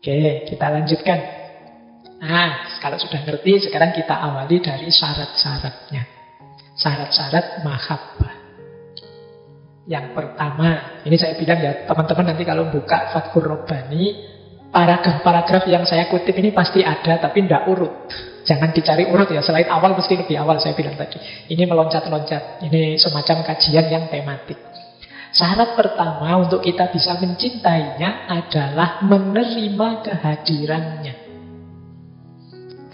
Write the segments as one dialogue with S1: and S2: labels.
S1: Oke, kita lanjutkan. Nah, kalau sudah ngerti, sekarang kita awali dari syarat-syaratnya. Syarat-syarat mahabbah. Yang pertama, ini saya bilang ya, teman-teman nanti kalau buka Fathur Rabbani, paragraf-paragraf yang saya kutip ini pasti ada, tapi tidak urut. Jangan dicari urut ya, selain awal mesti lebih awal saya bilang tadi. Ini meloncat-loncat, ini semacam kajian yang tematik. Syarat pertama untuk kita bisa mencintainya adalah menerima kehadirannya.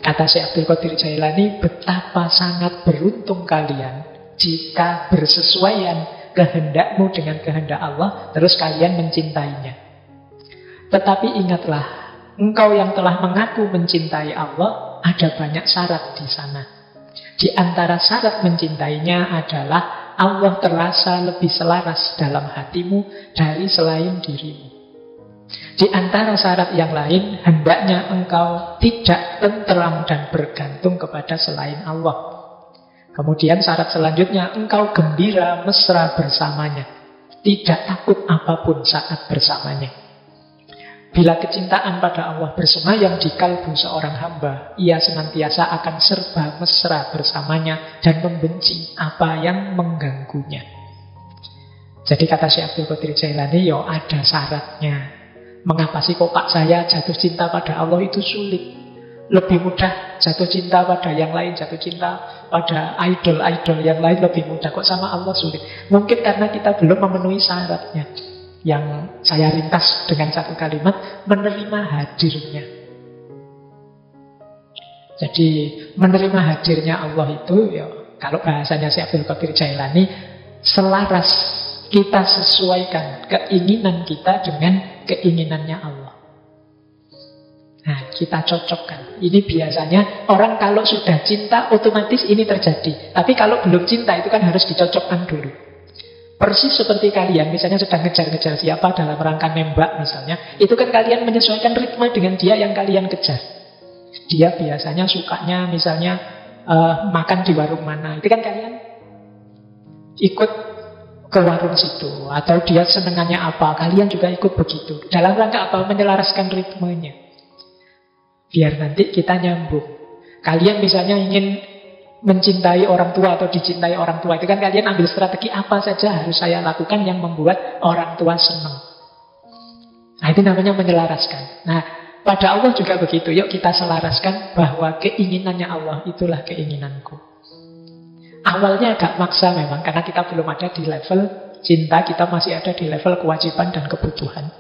S1: Kata Syekh Abdul Qadir Jailani, betapa sangat beruntung kalian jika bersesuaian kehendakmu dengan kehendak Allah, terus kalian mencintainya. Tetapi ingatlah, engkau yang telah mengaku mencintai Allah, ada banyak syarat di sana. Di antara syarat mencintainya adalah Allah terasa lebih selaras dalam hatimu dari selain dirimu. Di antara syarat yang lain, hendaknya engkau tidak tenteram dan bergantung kepada selain Allah. Kemudian syarat selanjutnya, engkau gembira mesra bersamanya, tidak takut apapun saat bersamanya. Bila kecintaan pada Allah bersemayam di kalbu seorang hamba, ia senantiasa akan serba mesra bersamanya dan membenci apa yang mengganggunya. Jadi kata Syekh Abdul Qadir Jailani, ada syaratnya. Mengapa sih kok Pak saya jatuh cinta pada Allah itu sulit? Lebih mudah jatuh cinta pada yang lain, jatuh cinta pada idol-idol yang lain lebih mudah. Kok sama Allah sulit? Mungkin karena kita belum memenuhi syaratnya. Yang saya ringkas dengan satu kalimat, menerima hadirnya. Jadi menerima hadirnya Allah itu, kalau bahasanya Syekh Abdul Qadir Jailani, selaras, kita sesuaikan keinginan kita dengan keinginannya Allah. Nah, kita cocokkan. Ini biasanya orang kalau sudah cinta otomatis ini terjadi. Tapi kalau belum cinta itu kan harus dicocokkan dulu. Persis seperti kalian misalnya sedang ngejar-ngejar siapa dalam rangka nembak misalnya, itu kan kalian menyesuaikan ritme dengan dia yang kalian kejar. Dia biasanya sukanya misalnya makan di warung mana, itu kan kalian ikut ke warung situ. Atau dia senengannya apa, kalian juga ikut begitu. Dalam rangka apa? Menyelaraskan ritmenya, biar nanti kita nyambung. Kalian misalnya ingin mencintai orang tua atau dicintai orang tua, itu kan kalian ambil strategi apa saja harus saya lakukan yang membuat orang tua senang. Nah, itu namanya menyelaraskan. Nah, pada Allah juga begitu. Yuk kita selaraskan bahwa keinginannya Allah itulah keinginanku. Awalnya agak maksa memang, karena kita belum ada di level cinta, kita masih ada di level kewajiban dan kebutuhan.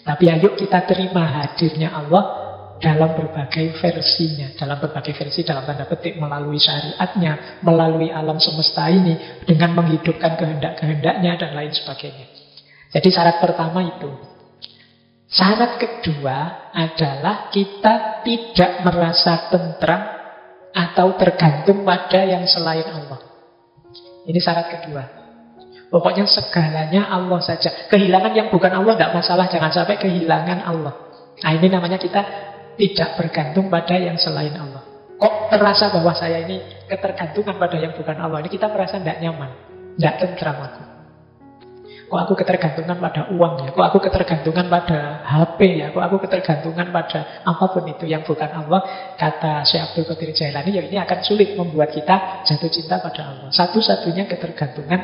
S1: Tapi ayo kita terima hadirnya Allah dalam berbagai versinya, dalam berbagai versi dalam tanda petik, melalui syariatnya, melalui alam semesta ini, dengan menghidupkan kehendak-kehendaknya dan lain sebagainya. Jadi syarat pertama itu. Syarat kedua adalah kita tidak merasa tentram atau tergantung pada yang selain Allah. Ini syarat kedua. Pokoknya segalanya Allah saja. Kehilangan yang bukan Allah tidak masalah, jangan sampai kehilangan Allah. Nah, ini namanya kita tidak bergantung pada yang selain Allah. Kok terasa bahwa saya ini ketergantungan pada yang bukan Allah? Ini kita merasa tidak nyaman, tidak tentram aku. Kok aku ketergantungan pada uang ya? Kok aku ketergantungan pada HP ya? Kok aku ketergantungan pada apapun itu yang bukan Allah? Kata Syekh Abdul Qadir Jailani, ini akan sulit membuat kita jatuh cinta pada Allah. Satu-satunya ketergantungan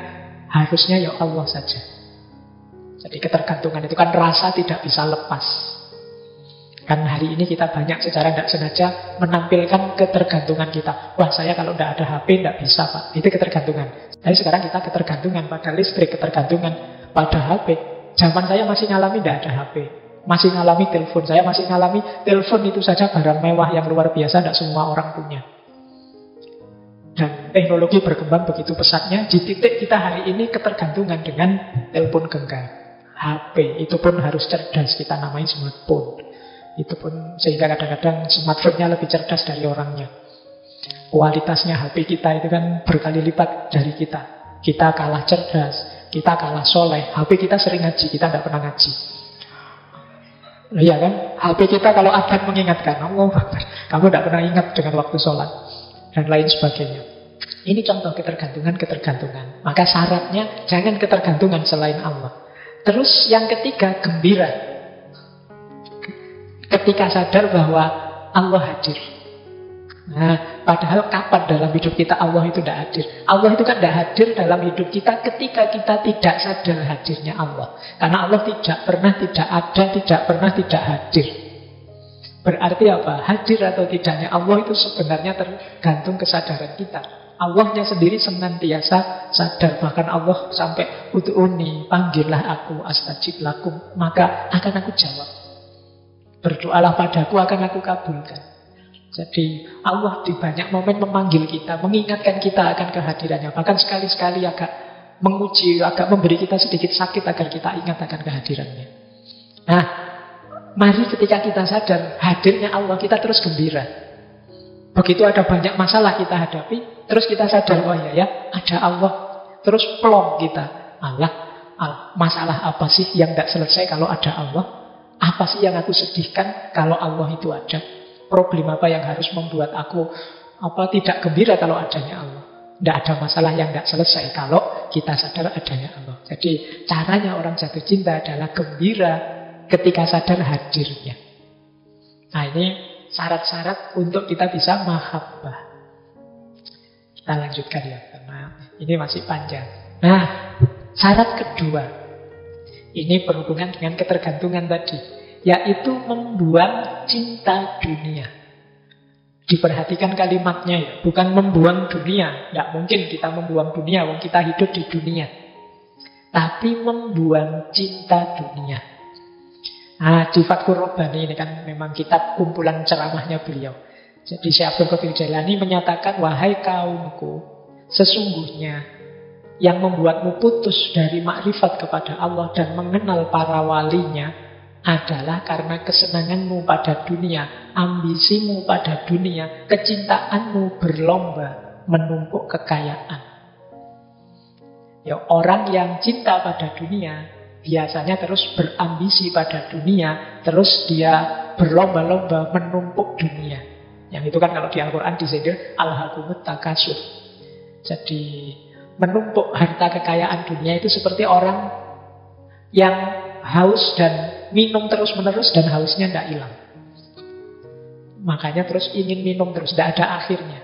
S1: harusnya Allah saja. Jadi ketergantungan itu kan rasa tidak bisa lepas. Kan hari ini kita banyak secara tidak sengaja menampilkan ketergantungan kita. Wah, saya kalau tidak ada HP tidak bisa, Pak. Itu ketergantungan. Jadi sekarang kita ketergantungan pada listrik, ketergantungan pada HP. Zaman saya masih ngalami tidak ada HP. Masih ngalami telepon. Saya masih ngalami telepon itu saja barang mewah yang luar biasa, tidak semua orang punya. Dan teknologi berkembang begitu pesatnya, di titik kita hari ini ketergantungan dengan telepon genggam. HP itu pun harus cerdas, kita namai smartphone. Itu pun sehingga kadang-kadang smartphone-nya lebih cerdas dari orangnya. Kualitasnya HP kita itu kan berkali lipat dari kita. Kita kalah cerdas, kita kalah soleh. HP kita sering ngaji, kita tidak pernah ngaji. Iya kan? HP kita kalau akan mengingatkan, Allah, kamu tidak pernah ingat dengan waktu sholat dan lain sebagainya. Ini contoh ketergantungan-ketergantungan. Maka syaratnya jangan ketergantungan selain Allah. Terus yang ketiga, gembira. Ketika sadar bahwa Allah hadir. Nah, padahal kapan dalam hidup kita Allah itu tidak hadir? Allah itu kan tidak hadir dalam hidup kita ketika kita tidak sadar hadirnya Allah. Karena Allah tidak pernah tidak ada, tidak pernah tidak hadir. Berarti apa? Hadir atau tidaknya Allah itu sebenarnya tergantung kesadaran kita. Allahnya sendiri senantiasa sadar. Bahkan Allah sampai ud'uni, panggillah aku, astajib lakum, maka akan aku jawab. Berdoalah padaku, akan aku kabulkan. Jadi Allah di banyak momen memanggil kita, mengingatkan kita akan kehadirannya. Bahkan sekali-sekali agak menguji, agak memberi kita sedikit sakit agar kita ingat akan kehadirannya. Nah, mari ketika kita sadar hadirnya Allah, kita terus gembira. Begitu ada banyak masalah kita hadapi, terus kita sadar, oh ya, ada Allah. Terus plong kita, Allah, masalah apa sih yang tidak selesai kalau ada Allah? Apa sih yang aku sedihkan kalau Allah itu ada? Problem apa yang harus membuat aku tidak gembira kalau adanya Allah? Tidak ada masalah yang tidak selesai kalau kita sadar adanya Allah. Jadi caranya orang jatuh cinta adalah gembira ketika sadar hadirnya. Nah, ini syarat-syarat untuk kita bisa mahabbah. Kita lanjutkan ya, karena ini masih panjang. Nah, syarat kedua, ini berhubungan dengan ketergantungan tadi, yaitu membuang cinta dunia. Diperhatikan kalimatnya ya, bukan membuang dunia. Tidak mungkin kita membuang dunia, wong kita hidup di dunia. Tapi membuang cinta dunia. Nah, di Fathur Rabbani ini kan memang kitab kumpulan ceramahnya beliau. Jadi Syekh Abdul Qadir Jailani menyatakan, wahai kaumku, sesungguhnya yang membuatmu putus dari makrifat kepada Allah dan mengenal para walinya adalah karena kesenanganmu pada dunia, ambisimu pada dunia, kecintaanmu berlomba menumpuk kekayaan. Ya, orang yang cinta pada dunia biasanya terus berambisi pada dunia, terus dia berlomba-lomba menumpuk dunia. Yang itu kan kalau di Al-Quran disindir alhaqumut takasur. Jadi menumpuk harta kekayaan dunia itu seperti orang yang haus dan minum terus-menerus dan hausnya tidak hilang. Makanya terus ingin minum terus, tidak ada akhirnya.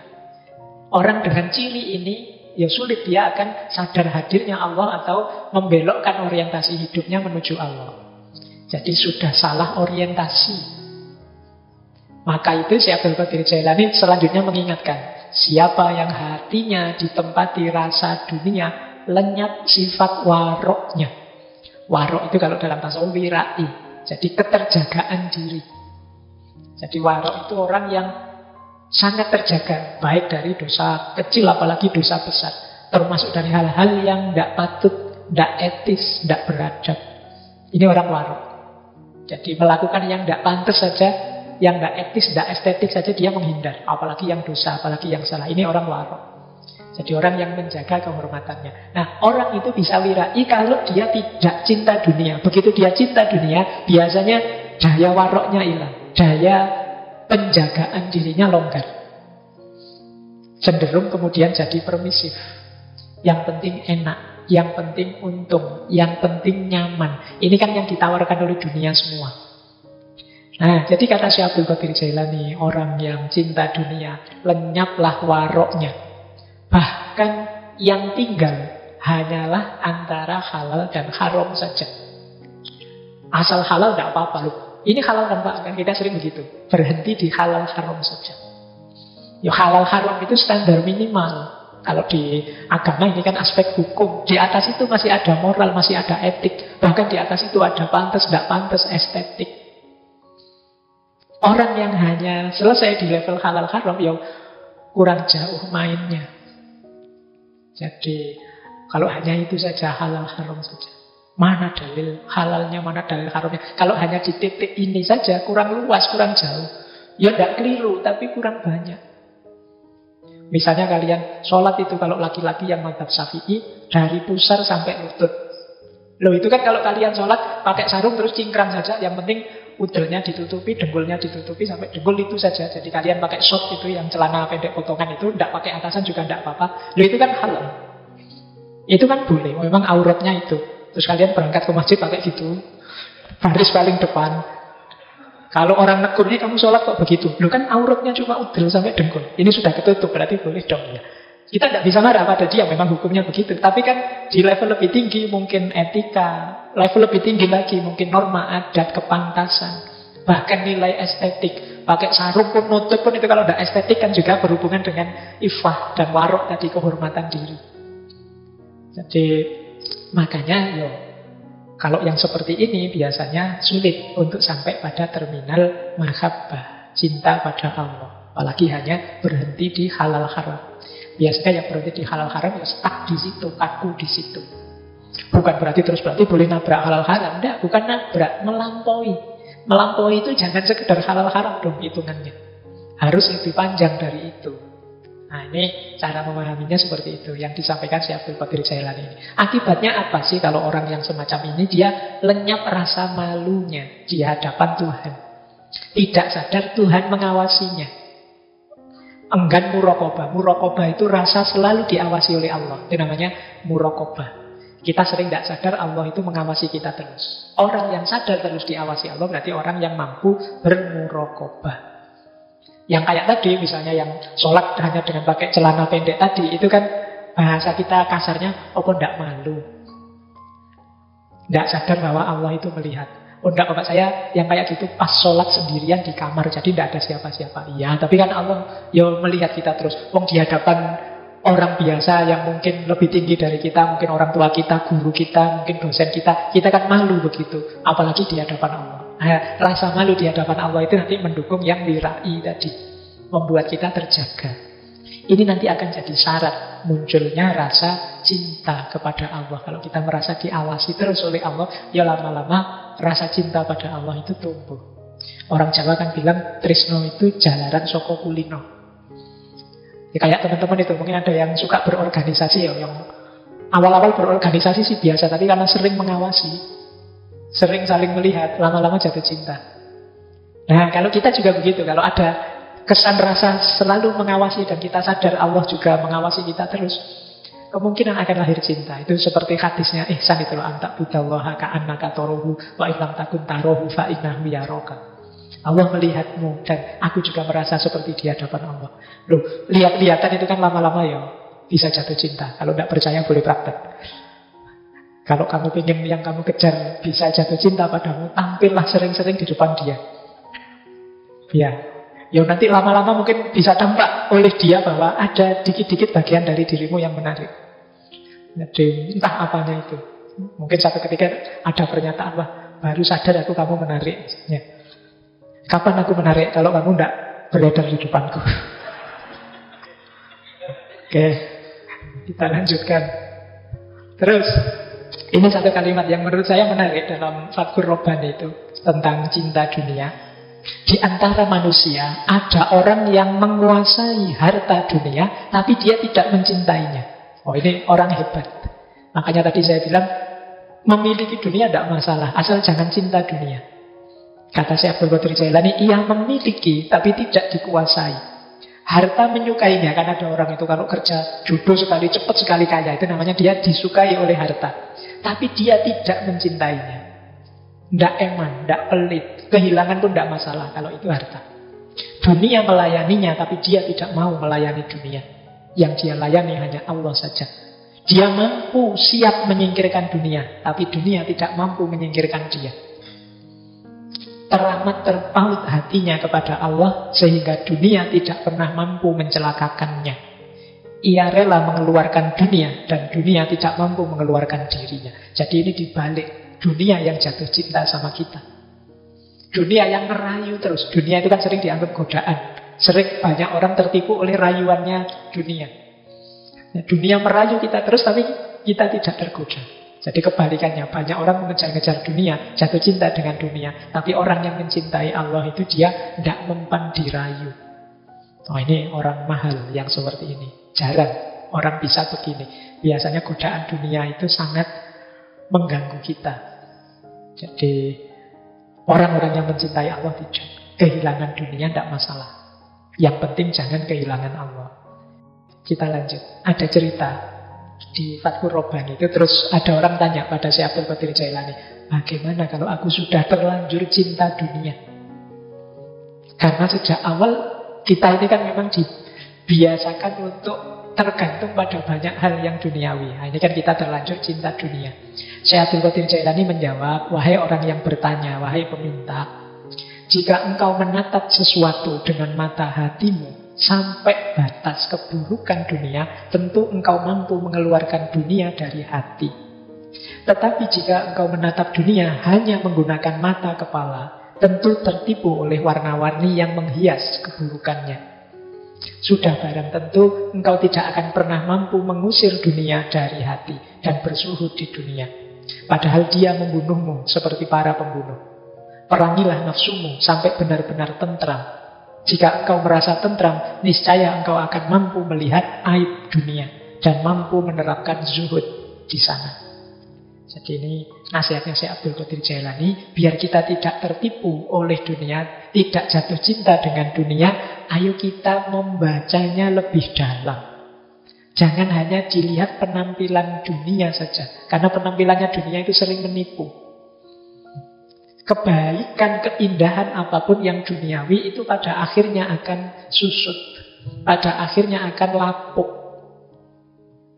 S1: Orang dengan ciri ini, ya sulit dia akan sadar hadirnya Allah atau membelokkan orientasi hidupnya menuju Allah. Jadi sudah salah orientasi. Maka itu Syekh Abdul Qadir Jailani selanjutnya mengingatkan, siapa yang hatinya ditempati rasa dunia, lenyap sifat waroknya. Warok itu kalau dalam tasawuf wirai, jadi keterjagaan diri. Jadi warok itu orang yang sangat terjaga, baik dari dosa kecil apalagi dosa besar, termasuk dari hal-hal yang tidak patut, tidak etis, tidak beradab. Ini orang warok. Jadi melakukan yang tidak pantas saja, yang tidak etis, tidak estetik saja dia menghindar, apalagi yang dosa, apalagi yang salah. Ini orang warok. Jadi orang yang menjaga kehormatannya. Nah, orang itu bisa wirai kalau dia tidak cinta dunia. Begitu dia cinta dunia, biasanya daya waroknya hilang, daya penjagaan dirinya longgar. Cenderung kemudian jadi permisif. Yang penting enak, yang penting untung, yang penting nyaman. Ini kan yang ditawarkan oleh dunia semua. Nah, jadi kata Syekh Abdul Qadir Jailani, orang yang cinta dunia, lenyaplah waroknya. Bahkan yang tinggal hanyalah antara halal dan haram saja. Asal halal tidak apa-apa loh. Ini halal kan Pak, kan kita sering begitu. Berhenti di halal haram saja. Ya halal haram itu standar minimal. Kalau di agama ini kan aspek hukum. Di atas itu masih ada moral, masih ada etik. Bahkan di atas itu ada pantas, tidak pantas, estetik. Orang yang hanya selesai di level halal haram, ya kurang jauh mainnya. Jadi kalau hanya itu saja halal haram saja, mana dalil halalnya, mana dalil haramnya? Kalau hanya di titik ini saja, kurang luas, kurang jauh. Ya tidak keliru, tapi kurang banyak. Misalnya kalian sholat itu, kalau laki-laki yang mazhab Syafi'i, dari pusar sampai lutut. Loh itu kan kalau kalian sholat pakai sarung terus cingkrang saja, yang penting udelnya ditutupi, dengkulnya ditutupi, sampai dengkul itu saja. Jadi kalian pakai short itu, yang celana pendek potongan itu, tidak pakai atasan juga tidak apa-apa. Loh, itu kan halal. Itu kan boleh, memang auratnya itu. Terus kalian berangkat ke masjid pakai gitu, baris paling depan. Kalau orang negurnya, kamu sholat kok begitu? Loh, kan auratnya cuma udel sampai dengkul. Ini sudah ketutup, berarti boleh dong ya. Kita tidak bisa marah pada dia, memang hukumnya begitu. Tapi kan di level lebih tinggi mungkin etika, level lebih tinggi lagi mungkin norma adat, kepantasan, bahkan nilai estetik. Pakai sarung pun, nutup pun, itu kalau tidak estetik kan juga berhubungan dengan ifah dan warok tadi, kehormatan diri. Jadi makanya kalau yang seperti ini biasanya sulit untuk sampai pada terminal mahabbah, cinta pada Allah. Apalagi hanya berhenti di halal haram. Biasanya yang berhenti di halal haram ya stuck di situ, kaku di situ. Bukan berarti boleh nabrak halal haram. Tidak, bukan nabrak, melampaui. Melampaui itu jangan sekedar halal haram dong hitungannya. Harus lebih panjang dari itu. Nah, ini cara memahaminya seperti itu yang disampaikan Syekh Abdul Qadir Jailani ini. Akibatnya apa sih kalau orang yang semacam ini dia lenyap rasa malunya di hadapan Tuhan. Tidak sadar Tuhan mengawasinya. Enggan muraqabah. Muraqabah itu rasa selalu diawasi oleh Allah. Itu namanya muraqabah. Kita sering tidak sadar Allah itu mengawasi kita terus. Orang yang sadar terus diawasi Allah berarti orang yang mampu bermuraqabah. Yang kayak tadi misalnya yang sholat hanya dengan pakai celana pendek tadi, itu kan bahasa kita kasarnya apa ndak malu. Tidak sadar bahwa Allah itu melihat. Oh enggak, bapak saya yang kayak gitu pas sholat sendirian di kamar, jadi tidak ada siapa-siapa. Iya, tapi kan Allah melihat kita terus. Di hadapan orang biasa yang mungkin lebih tinggi dari kita, mungkin orang tua kita, guru kita, mungkin dosen kita kan malu begitu. Apalagi di hadapan Allah. Nah, rasa malu di hadapan Allah itu nanti mendukung yang dirai tadi, membuat kita terjaga. Ini nanti akan jadi syarat munculnya rasa cinta kepada Allah. Kalau kita merasa diawasi terus oleh Allah, ya lama-lama rasa cinta pada Allah itu tumbuh. Orang Jawa kan bilang tresno itu jalaran saka kulino. Ya, kayak teman-teman itu mungkin ada yang suka berorganisasi ya, yang awal-awal berorganisasi sih biasa, tapi karena sering mengawasi, sering saling melihat, lama-lama jatuh cinta. Nah, kalau kita juga begitu, kalau ada kesan rasa selalu mengawasi dan kita sadar Allah juga mengawasi kita terus, kemungkinan akan lahir cinta. Itu seperti hadisnya ihsan itu loh, anta budallaha ka'annaka tarahu wa illam takun tarahu fa innahu yaraka. Allah melihatmu dan aku juga merasa seperti di hadapan Allah. Loh, lihat-lihatan itu kan lama-lama ya bisa jatuh cinta. Kalau tidak percaya boleh praktek. Kalau kamu ingin yang kamu kejar bisa jatuh cinta padamu, tampillah sering-sering di depan dia. Ya nanti lama-lama mungkin bisa tampak oleh dia bahwa ada dikit-dikit bagian dari dirimu yang menarik. Jadi entah apanya itu. Mungkin satu ketika ada pernyataan, wah baru sadar aku kamu menarik. Ya. Kapan aku menarik? Kalau kamu tidak beredar di depanku. Oke, kita lanjutkan. Terus, ini satu kalimat yang menurut saya menarik dalam Fatkur Robbani itu tentang cinta dunia. Di antara manusia ada orang yang menguasai harta dunia tapi dia tidak mencintainya. Oh, ini orang hebat. Makanya tadi saya bilang memiliki dunia tidak masalah, asal jangan cinta dunia. Kata Syekh Abdul Qadir Jailani, ia memiliki tapi tidak dikuasai. Harta menyukainya, kan ada orang itu kalau kerja jodoh sekali, cepat sekali kaya, itu namanya dia disukai oleh harta. Tapi dia tidak mencintainya. Tidak eman, tidak pelit, kehilangan pun tidak masalah kalau itu harta. Dunia melayaninya, tapi dia tidak mau melayani dunia. Yang dia layani hanya Allah saja. Dia mampu siap menyingkirkan dunia, tapi dunia tidak mampu menyingkirkan dia. Teramat terpaut hatinya kepada Allah sehingga dunia tidak pernah mampu mencelakakannya. Ia rela mengeluarkan dunia dan dunia tidak mampu mengeluarkan dirinya. Jadi ini dibalik, dunia yang jatuh cinta sama kita. Dunia yang merayu terus. Dunia itu kan sering dianggap godaan. Sering banyak orang tertipu oleh rayuannya dunia. Nah, dunia merayu kita terus tapi kita tidak tergoda. Jadi kebalikannya, banyak orang mengejar-ngejar dunia, jatuh cinta dengan dunia. Tapi orang yang mencintai Allah itu dia tidak mempan dirayu. Oh, ini orang mahal yang seperti ini. Jarang orang bisa begini. Biasanya godaan dunia itu sangat mengganggu kita. Jadi Orang-orang yang mencintai Allah tidak. Kehilangan dunia tidak masalah. Yang penting jangan kehilangan Allah. Kita lanjut. Ada cerita di Fathur Robban itu, terus ada orang tanya pada Syekh Abdul Qadir Jailani, bagaimana kalau aku sudah terlanjur cinta dunia? Karena sejak awal kita ini kan memang dibiasakan untuk tergantung pada banyak hal yang duniawi. Nah, ini kan kita terlanjur cinta dunia. Syekh Abdul Qadir Jailani menjawab, wahai orang yang bertanya, wahai peminta, jika engkau menatap sesuatu dengan mata hatimu sampai batas keburukan dunia, tentu engkau mampu mengeluarkan dunia dari hati. Tetapi jika engkau menatap dunia hanya menggunakan mata kepala, tentu tertipu oleh warna-warni yang menghias keburukannya. Sudah barang tentu engkau tidak akan pernah mampu mengusir dunia dari hati dan bersuhud di dunia. Padahal dia membunuhmu seperti para pembunuh. Perangilah nafsumu sampai benar-benar tentram. Jika engkau merasa tentram, niscaya engkau akan mampu melihat aib dunia dan mampu menerapkan zuhud di sana. Jadi ini nasihatnya Syekh Abdul Qadir Jailani, biar kita tidak tertipu oleh dunia, tidak jatuh cinta dengan dunia, ayo kita membacanya lebih dalam. Jangan hanya dilihat penampilan dunia saja, karena penampilannya dunia itu sering menipu. Kebaikan, keindahan apapun yang duniawi itu pada akhirnya akan susut, pada akhirnya akan lapuk.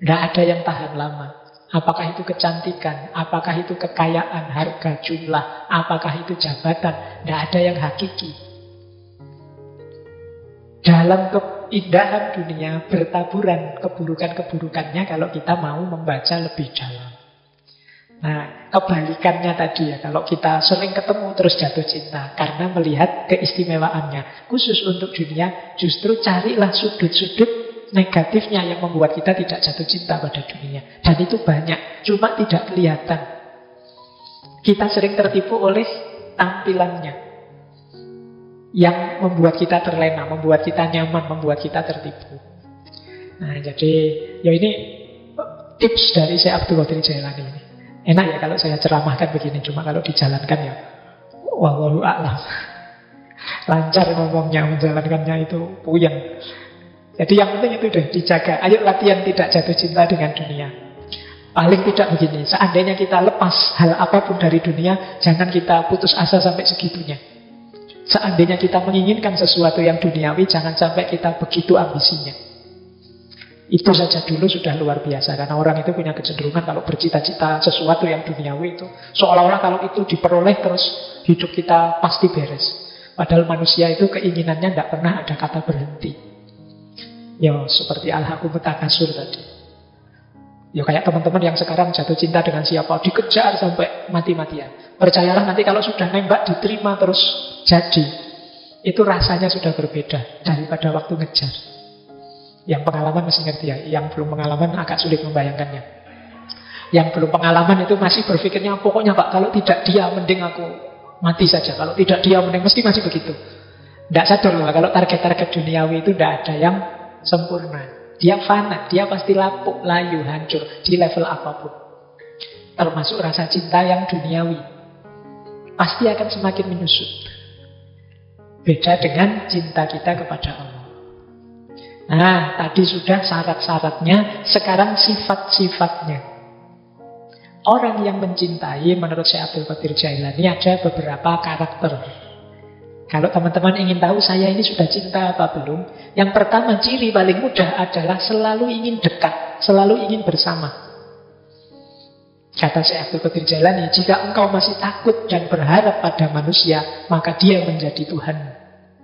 S1: Tidak ada yang tahan lama. Apakah itu kecantikan, apakah itu kekayaan, harga, jumlah, apakah itu jabatan, tidak ada yang hakiki. Dalam keindahan dunia bertaburan keburukan-keburukannya kalau kita mau membaca lebih dalam. Nah, kebalikannya tadi ya, kalau kita sering ketemu terus jatuh cinta karena melihat keistimewaannya. Khusus untuk dunia, justru carilah sudut-sudut negatifnya yang membuat kita tidak jatuh cinta pada dunia. Dan itu banyak, cuma tidak kelihatan. Kita sering tertipu oleh tampilannya yang membuat kita terlena, membuat kita nyaman, membuat kita tertipu. Nah, jadi ya ini tips dari Syekh Abdul Qadir Jailani ini. Enak ya kalau saya ceramahkan begini, cuma kalau dijalankan ya wallahu a'lam. Lancar ngomongnya, menjalankannya itu puyeng. Jadi yang penting itu deh, dijaga. Ayo latihan tidak jatuh cinta dengan dunia. Paling tidak begini, seandainya kita lepas hal apapun dari dunia, jangan kita putus asa sampai segitunya. Seandainya kita menginginkan sesuatu yang duniawi, jangan sampai kita begitu ambisinya. Itu saja dulu sudah luar biasa. Karena orang itu punya kecenderungan kalau bercita-cita sesuatu yang duniawi itu seolah-olah kalau itu diperoleh terus hidup kita pasti beres. Padahal manusia itu keinginannya tidak pernah ada kata berhenti. Ya seperti al-hakumut takasur tadi. Ya kayak teman-teman yang sekarang jatuh cinta dengan siapa, dikejar sampai mati-matian. Percayalah nanti kalau sudah nembak diterima terus jadi, itu rasanya sudah berbeda daripada waktu ngejar. Yang pengalaman masih ngerti ya, yang belum pengalaman agak sulit membayangkannya. Yang belum pengalaman itu masih berpikirnya, pokoknya Pak, kalau tidak dia mending aku mati saja. Kalau tidak dia mending, mesti masih begitu. Tidak sadar loh, kalau target-target duniawi itu tidak ada yang sempurna. Dia fana, dia pasti lapuk, layu, hancur di level apapun. Termasuk rasa cinta yang duniawi. Pasti akan semakin menyusut. Beda dengan cinta kita kepada Allah. Nah, tadi sudah syarat-syaratnya, sekarang sifat-sifatnya. Orang yang mencintai, menurut Syekh Abdul Qadir Jailani, ada beberapa karakter. Kalau teman-teman ingin tahu saya ini sudah cinta apa belum, yang pertama, ciri paling mudah adalah selalu ingin dekat, selalu ingin bersama. Kata Syekh Abdul Qadir Jailani, jika engkau masih takut dan berharap pada manusia, maka dia menjadi Tuhan,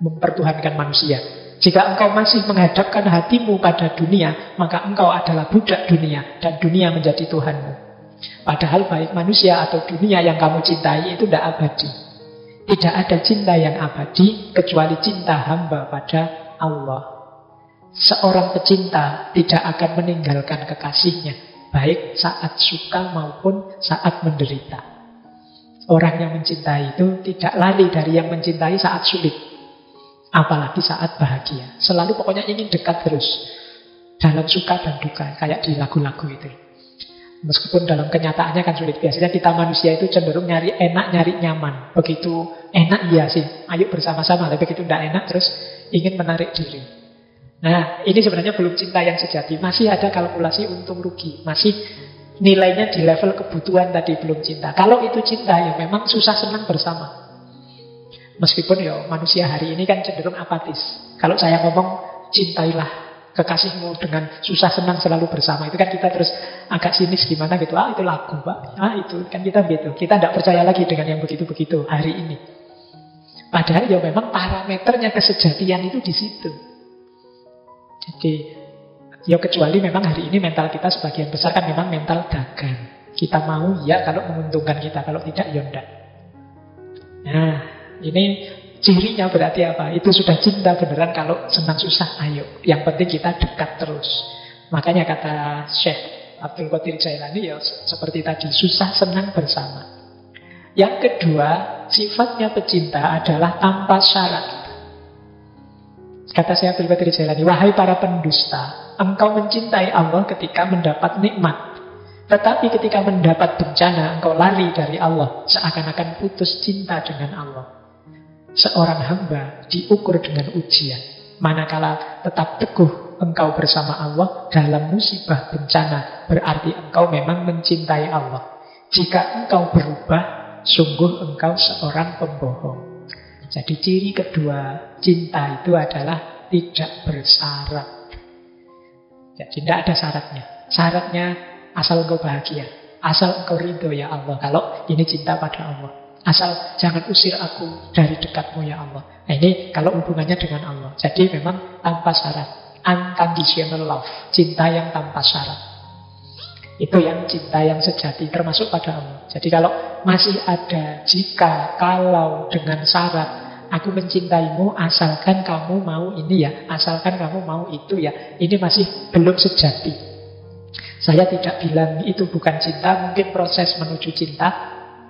S1: mempertuhankan manusia. Jika engkau masih menghadapkan hatimu pada dunia, maka engkau adalah budak dunia dan dunia menjadi Tuhanmu. Padahal baik manusia atau dunia yang kamu cintai itu tidak abadi. Tidak ada cinta yang abadi kecuali cinta hamba pada Allah. Seorang pecinta tidak akan meninggalkan kekasihnya, baik saat suka maupun saat menderita. Orang yang mencintai itu tidak lari dari yang mencintai saat sulit. Apalagi saat bahagia. Selalu pokoknya ingin dekat terus. Dalam suka dan duka. Kayak di lagu-lagu itu. Meskipun dalam kenyataannya kan sulit. Biasanya kita manusia itu cenderung nyari enak, nyari nyaman. Begitu enak, iya sih, ayo bersama-sama. Tapi begitu tidak enak, terus ingin menarik diri. Nah, ini sebenarnya belum cinta yang sejati. Masih ada kalkulasi untung rugi. Masih nilainya di level kebutuhan tadi, belum cinta. Kalau itu cinta, ya memang susah senang bersama. Meskipun ya manusia hari ini kan cenderung apatis. Kalau saya ngomong, cintailah kekasihmu dengan susah senang selalu bersama, itu kan kita terus agak sinis gimana gitu. Itu lagu Pak, itu kan kita begitu. Kita tidak percaya lagi dengan yang begitu-begitu hari ini. Padahal ya memang parameternya kesejatian itu di situ. Jadi ya kecuali memang hari ini mental kita sebagian besar kan memang mental dagang. Kita mau ya kalau menguntungkan kita, kalau tidak ya enggak. Nah, ini cirinya berarti apa? Itu sudah cinta beneran. Kalau senang susah, ayo. Yang penting kita dekat terus. Makanya kata Syekh Abdul Qadir Jailani ya seperti tadi, susah senang bersama. Yang kedua, sifatnya pecinta adalah tanpa syarat. Kata Syekh Abdul Qadir Jailani, wahai para pendusta, engkau mencintai Allah ketika mendapat nikmat. Tetapi ketika mendapat bencana, engkau lari dari Allah, seakan-akan putus cinta dengan Allah. Seorang hamba diukur dengan ujian. Manakala tetap teguh engkau bersama Allah dalam musibah bencana, berarti engkau memang mencintai Allah. Jika engkau berubah, sungguh engkau seorang pembohong. Jadi ciri kedua cinta itu adalah tidak bersyarat. Jadi tidak ada syaratnya. Syaratnya asal engkau bahagia, asal engkau ridho ya Allah. Kalau ini cinta pada Allah, asal jangan usir aku dari dekatmu ya Allah. Nah ini kalau hubungannya dengan Allah. Jadi memang tanpa syarat, unconditional love, cinta yang tanpa syarat. Itu yang cinta yang sejati, termasuk pada Allah. Jadi kalau masih ada jika, kalau dengan syarat, aku mencintaimu asalkan kamu mau ini ya, asalkan kamu mau itu ya, ini masih belum sejati. Saya tidak bilang itu bukan cinta, mungkin proses menuju cinta,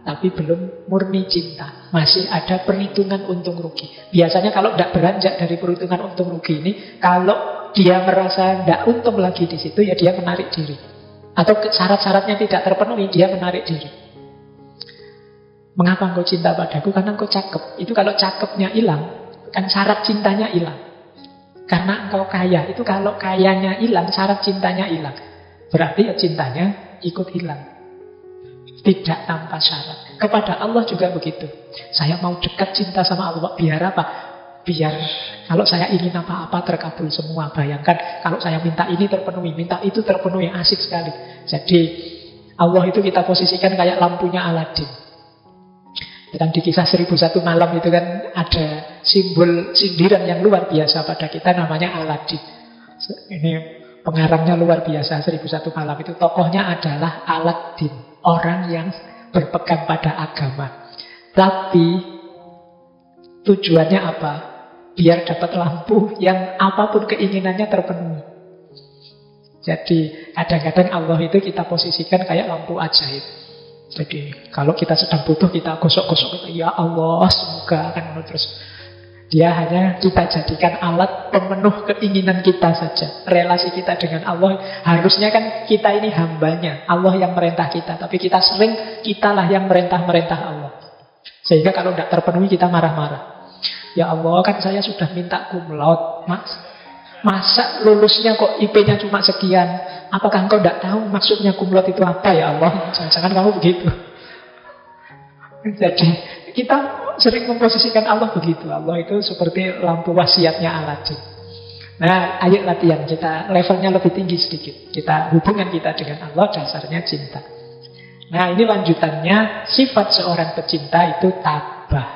S1: tapi belum murni cinta. Masih ada perhitungan untung rugi. Biasanya kalau tidak beranjak dari perhitungan untung rugi ini, kalau dia merasa tidak untung lagi di situ, ya dia menarik diri. Atau syarat-syaratnya tidak terpenuhi, dia menarik diri. Mengapa engkau cinta padaku? Karena engkau cakep. Itu kalau cakepnya hilang, kan syarat cintanya hilang. Karena engkau kaya. Itu kalau kayanya hilang, syarat cintanya hilang. Berarti ya cintanya ikut hilang. Tidak tanpa syarat. Kepada Allah juga begitu. Saya mau dekat cinta sama Allah. Biar apa? Biar kalau saya ingin apa-apa terkabul semua. Bayangkan kalau saya minta ini terpenuhi, minta itu terpenuhi, asik sekali. Jadi Allah itu kita posisikan kayak lampunya Aladin. Dan di kisah 1001 malam itu kan ada simbol sindiran yang luar biasa pada kita, namanya Aladin. Ini pengarangnya luar biasa. 1001 malam itu tokohnya adalah Aladin, orang yang berpegang pada agama. Tapi tujuannya apa? Biar dapat lampu yang apapun keinginannya terpenuhi. Jadi kadang-kadang Allah itu kita posisikan kayak lampu ajaib. Jadi kalau kita sedang butuh, kita gosok-gosok, ya Allah semoga akan terus. Dia hanya kita jadikan alat pemenuh keinginan kita saja. Relasi kita dengan Allah, harusnya kan kita ini hambanya, Allah yang merintah kita. Tapi kita sering, kitalah yang merintah-merintah Allah. Sehingga kalau tidak terpenuhi kita marah-marah. Ya Allah, kan saya sudah minta cum laude, Mas. Masa lulusnya kok IP-nya cuma sekian? Apakah engkau tidak tahu maksudnya cum laude itu apa ya Allah? Jangan-jangan kamu begitu. Jadi kita sering memposisikan Allah begitu. Allah itu seperti lampu wasiatnya Aladin. Nah, ayo latihan kita levelnya lebih tinggi sedikit. Kita hubungan kita dengan Allah dasarnya cinta. Nah, ini lanjutannya. Sifat seorang pecinta itu tabah,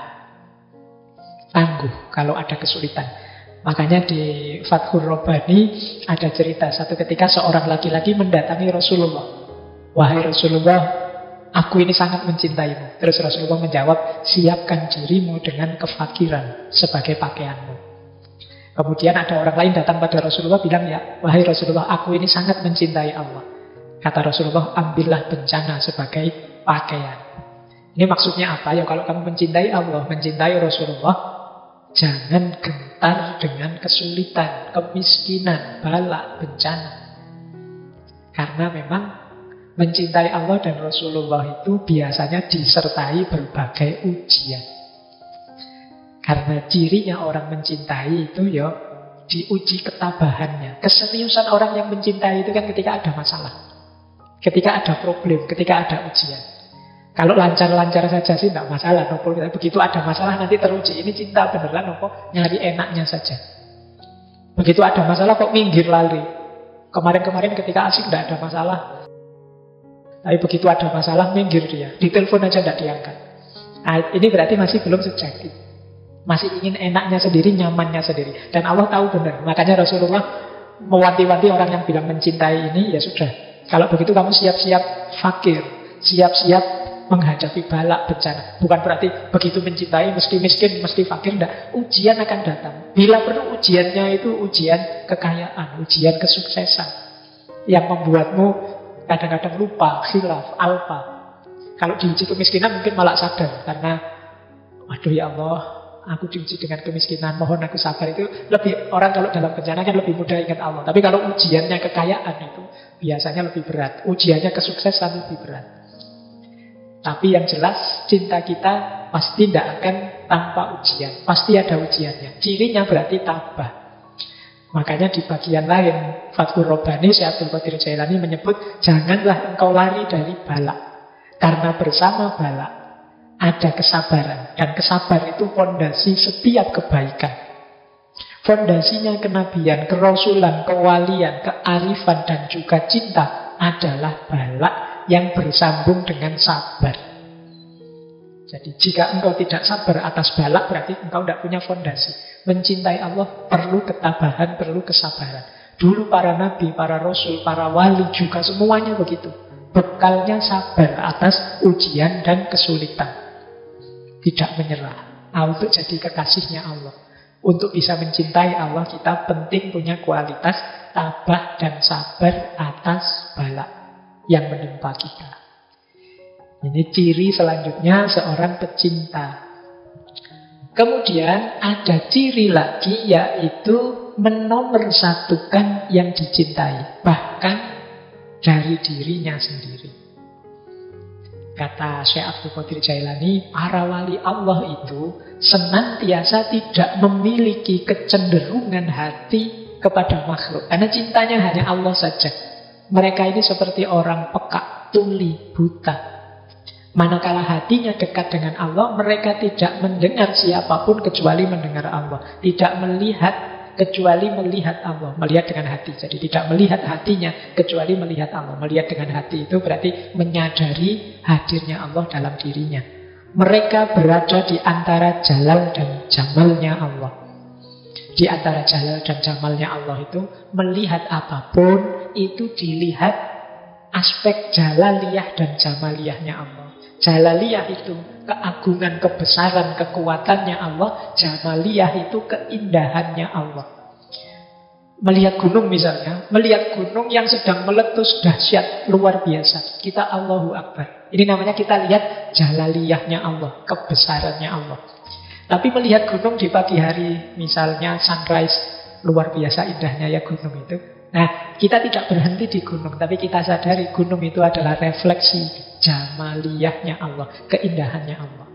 S1: tangguh kalau ada kesulitan. Makanya di Fathur Rabbani ada cerita satu ketika seorang laki-laki mendatangi Rasulullah. Wahai Rasulullah, aku ini sangat mencintaimu. Terus Rasulullah menjawab, siapkan dirimu dengan kefakiran sebagai pakaianmu. Kemudian ada orang lain datang pada Rasulullah bilang, ya wahai Rasulullah, aku ini sangat mencintai Allah. Kata Rasulullah, ambillah bencana sebagai pakaian. Ini maksudnya apa? Ya kalau kamu mencintai Allah, mencintai Rasulullah, jangan gentar dengan kesulitan, kemiskinan, bala, bencana. Karena memang Mencintai Allah dan Rasulullah itu biasanya disertai berbagai ujian. Karena cirinya orang mencintai itu ya diuji ketabahannya. Keseriusan orang yang mencintai itu kan ketika ada masalah, ketika ada problem, ketika ada ujian. Kalau lancar-lancar saja sih tidak masalah, no problem. Begitu ada masalah nanti teruji. Ini cinta beneran, no, nyari enaknya saja. Begitu ada masalah kok minggir lari. Kemarin-kemarin ketika asik tidak ada masalah, tapi begitu ada masalah minggir dia. Ditelepon aja tidak diangkat. Nah, ini berarti masih belum sejati. Masih ingin enaknya sendiri, nyamannya sendiri. Dan Allah tahu benar. Makanya Rasulullah mewanti-wanti orang yang bilang mencintai ini, ya sudah. Kalau begitu kamu siap-siap fakir, siap-siap menghadapi balak bencana. Bukan berarti begitu mencintai mesti miskin, mesti fakir. Tidak. Ujian akan datang. Bila perlu ujiannya itu ujian kekayaan, ujian kesuksesan, yang membuatmu kadang-kadang lupa, khilaf, alfa. Kalau diuji kemiskinan mungkin malah sadar. Karena, waduh ya Allah, aku diuji dengan kemiskinan, mohon aku sabar. Itu lebih, orang kalau dalam bencana kan lebih mudah ingat Allah. Tapi kalau ujiannya kekayaan itu biasanya lebih berat. Ujiannya kesuksesan lebih berat. Tapi yang jelas cinta kita pasti tidak akan tanpa ujian. Pasti ada ujiannya. Cirinya berarti tabah. Makanya di bagian lain Fathur Rabbani, Syekh Abdul Qadir Jailani menyebut, janganlah engkau lari dari balak, karena bersama balak ada kesabaran. Dan kesabaran itu fondasi setiap kebaikan. Fondasinya kenabian, kerasulan, kewalian, kearifan dan juga cinta adalah balak yang bersambung dengan sabar. Jadi jika engkau tidak sabar atas balak, berarti engkau tidak punya fondasi. Mencintai Allah perlu ketabahan, perlu kesabaran. Dulu para nabi, para rasul, para wali juga semuanya begitu. Bekalnya sabar atas ujian dan kesulitan. Tidak menyerah. Untuk jadi kekasihnya Allah. Untuk bisa mencintai Allah, kita penting punya kualitas tabah dan sabar atas balak yang menimpa kita. Ini ciri selanjutnya seorang pecinta. Kemudian ada ciri lagi, yaitu menomorsatukan yang dicintai, bahkan dari dirinya sendiri. Kata Syekh Abdul Qadir Jailani, para wali Allah itu senantiasa tidak memiliki kecenderungan hati kepada makhluk, karena cintanya hanya Allah saja. Mereka ini seperti orang peka, tuli, buta. Manakala hatinya dekat dengan Allah, mereka tidak mendengar siapapun kecuali mendengar Allah. Tidak melihat kecuali melihat Allah. Melihat dengan hati. Jadi tidak melihat hatinya kecuali melihat Allah. Melihat dengan hati itu berarti menyadari hadirnya Allah dalam dirinya. Mereka berada di antara jalal dan jamalnya Allah. Di antara jalal dan jamalnya Allah itu, melihat apapun itu dilihat aspek jalaliyah dan jamaliyahnya Allah. Jalaliyah itu keagungan, kebesaran, kekuatannya Allah. Jamaliyah itu keindahannya Allah. Melihat gunung misalnya, melihat gunung yang sedang meletus dahsyat, luar biasa, kita Allahu Akbar. Ini namanya kita lihat jalaliyahnya Allah, kebesarannya Allah. Tapi melihat gunung di pagi hari, misalnya sunrise, luar biasa indahnya ya gunung itu. Nah, kita tidak berhenti di gunung, tapi kita sadari gunung itu adalah refleksi jamaliyahnya Allah, keindahannya Allah.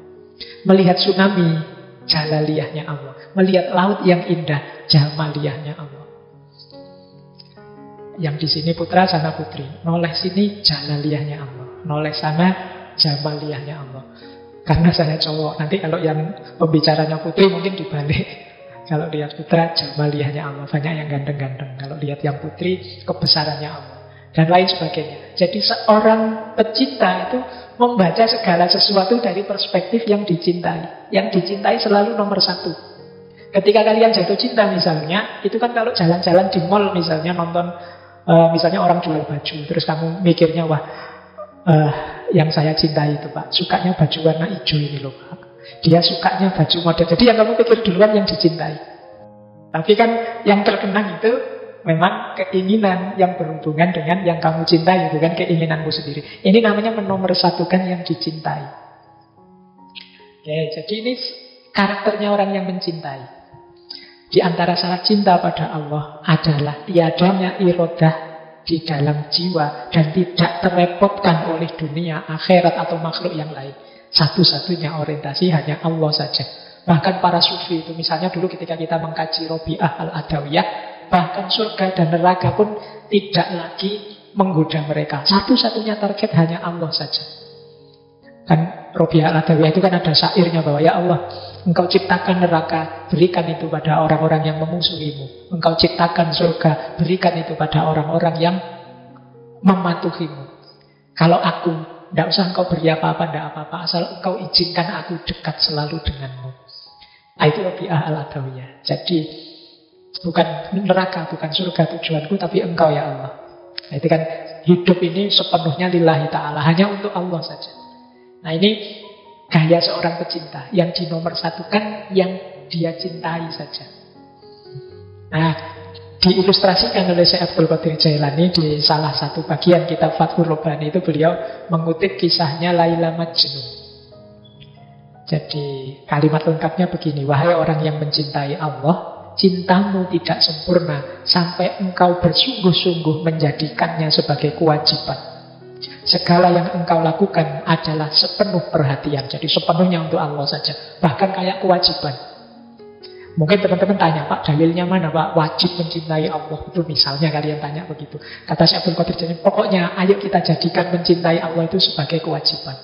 S1: Melihat tsunami, jalaliyahnya Allah. Melihat laut yang indah, jamaliyahnya Allah. Yang di sini putra, sana putri. Noleh sini, jalaliyahnya Allah. Noleh sana, jamaliyahnya Allah. Karena saya cowok, nanti kalau yang pembicaranya putri mungkin dibalik. Kalau lihat putra, jamaliyahnya Allah. Banyak yang ganteng-ganteng. Kalau lihat yang putri, kebesarannya Allah. Dan lain sebagainya. Jadi seorang pecinta itu membaca segala sesuatu dari perspektif yang dicintai. Yang dicintai selalu nomor satu. Ketika kalian jatuh cinta misalnya, itu kan kalau jalan-jalan di mall misalnya, nonton misalnya orang jual baju, terus kamu mikirnya, wah yang saya cintai itu Pak, sukanya baju warna hijau ini loh Pak. Dia sukanya baju model. Jadi yang kamu pikir duluan yang dicintai. Tapi kan yang terkenang itu memang keinginan yang berhubungan dengan yang kamu cintai, bukan keinginanmu sendiri. Ini namanya menomorsatukan yang dicintai. Oke, jadi ini karakternya orang yang mencintai. Di antara syarat cinta pada Allah adalah tiadanya irodah di dalam jiwa dan tidak terrepotkan oleh dunia, akhirat atau makhluk yang lain. Satu-satunya orientasi hanya Allah saja. Bahkan para sufi itu, misalnya dulu ketika kita mengkaji Robi'ah al-Adawiyah, bahkan surga dan neraka pun tidak lagi menggoda mereka. Satu-satunya target hanya Allah saja. Kan Robi'ah al-Adawiyah itu kan ada syairnya bahwa ya Allah, Engkau ciptakan neraka, berikan itu pada orang-orang yang memusuhimu. Engkau ciptakan surga, berikan itu pada orang-orang yang mematuhimu. Kalau aku, tidak usah engkau beri apa-apa, tidak apa-apa, asal engkau izinkan aku dekat selalu denganmu. Itu Robi'ah al-Adawiyah. Jadi bukan neraka, bukan surga tujuanku, tapi engkau ya Allah. Itu kan hidup ini sepenuhnya lillahi ta'ala, hanya untuk Allah saja. Nah ini gaya seorang pecinta, yang dinomorsatukan yang dia cintai saja. Nah, diilustrasikan oleh Syekh Abdul Qadir Jailani di salah satu bagian kitab Fathur Rabbani itu, beliau mengutip kisahnya Laila Majnun. Jadi kalimat lengkapnya begini: wahai orang yang mencintai Allah, cintamu tidak sempurna sampai engkau bersungguh-sungguh menjadikannya sebagai kewajiban. Segala yang engkau lakukan adalah sepenuh perhatian. Jadi sepenuhnya untuk Allah saja. Bahkan kayak kewajiban. Mungkin teman-teman tanya, Pak, dalilnya mana, Pak? Wajib mencintai Allah. Itu misalnya kalian tanya begitu. Kata Syekh Abdul Qadir Jailani, pokoknya ayo kita jadikan mencintai Allah itu sebagai kewajiban.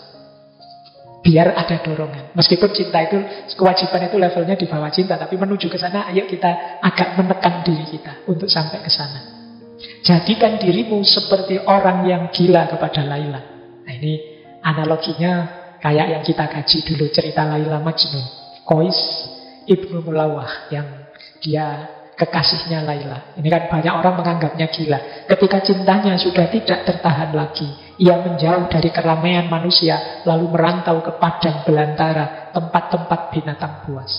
S1: Biar ada dorongan. Meskipun cinta itu, kewajiban itu levelnya di bawah cinta, tapi menuju ke sana, ayo kita agak menekan diri kita untuk sampai ke sana. Jadikan dirimu seperti orang yang gila kepada Laila. Nah ini analoginya kayak yang kita kaji dulu, cerita Laila Majnun. Qais Ibnu Mulawah yang dia kekasihnya Laila. Ini kan banyak orang menganggapnya gila. Ketika cintanya sudah tidak tertahan lagi, ia menjauh dari keramaian manusia, lalu merantau ke padang belantara, tempat-tempat binatang buas.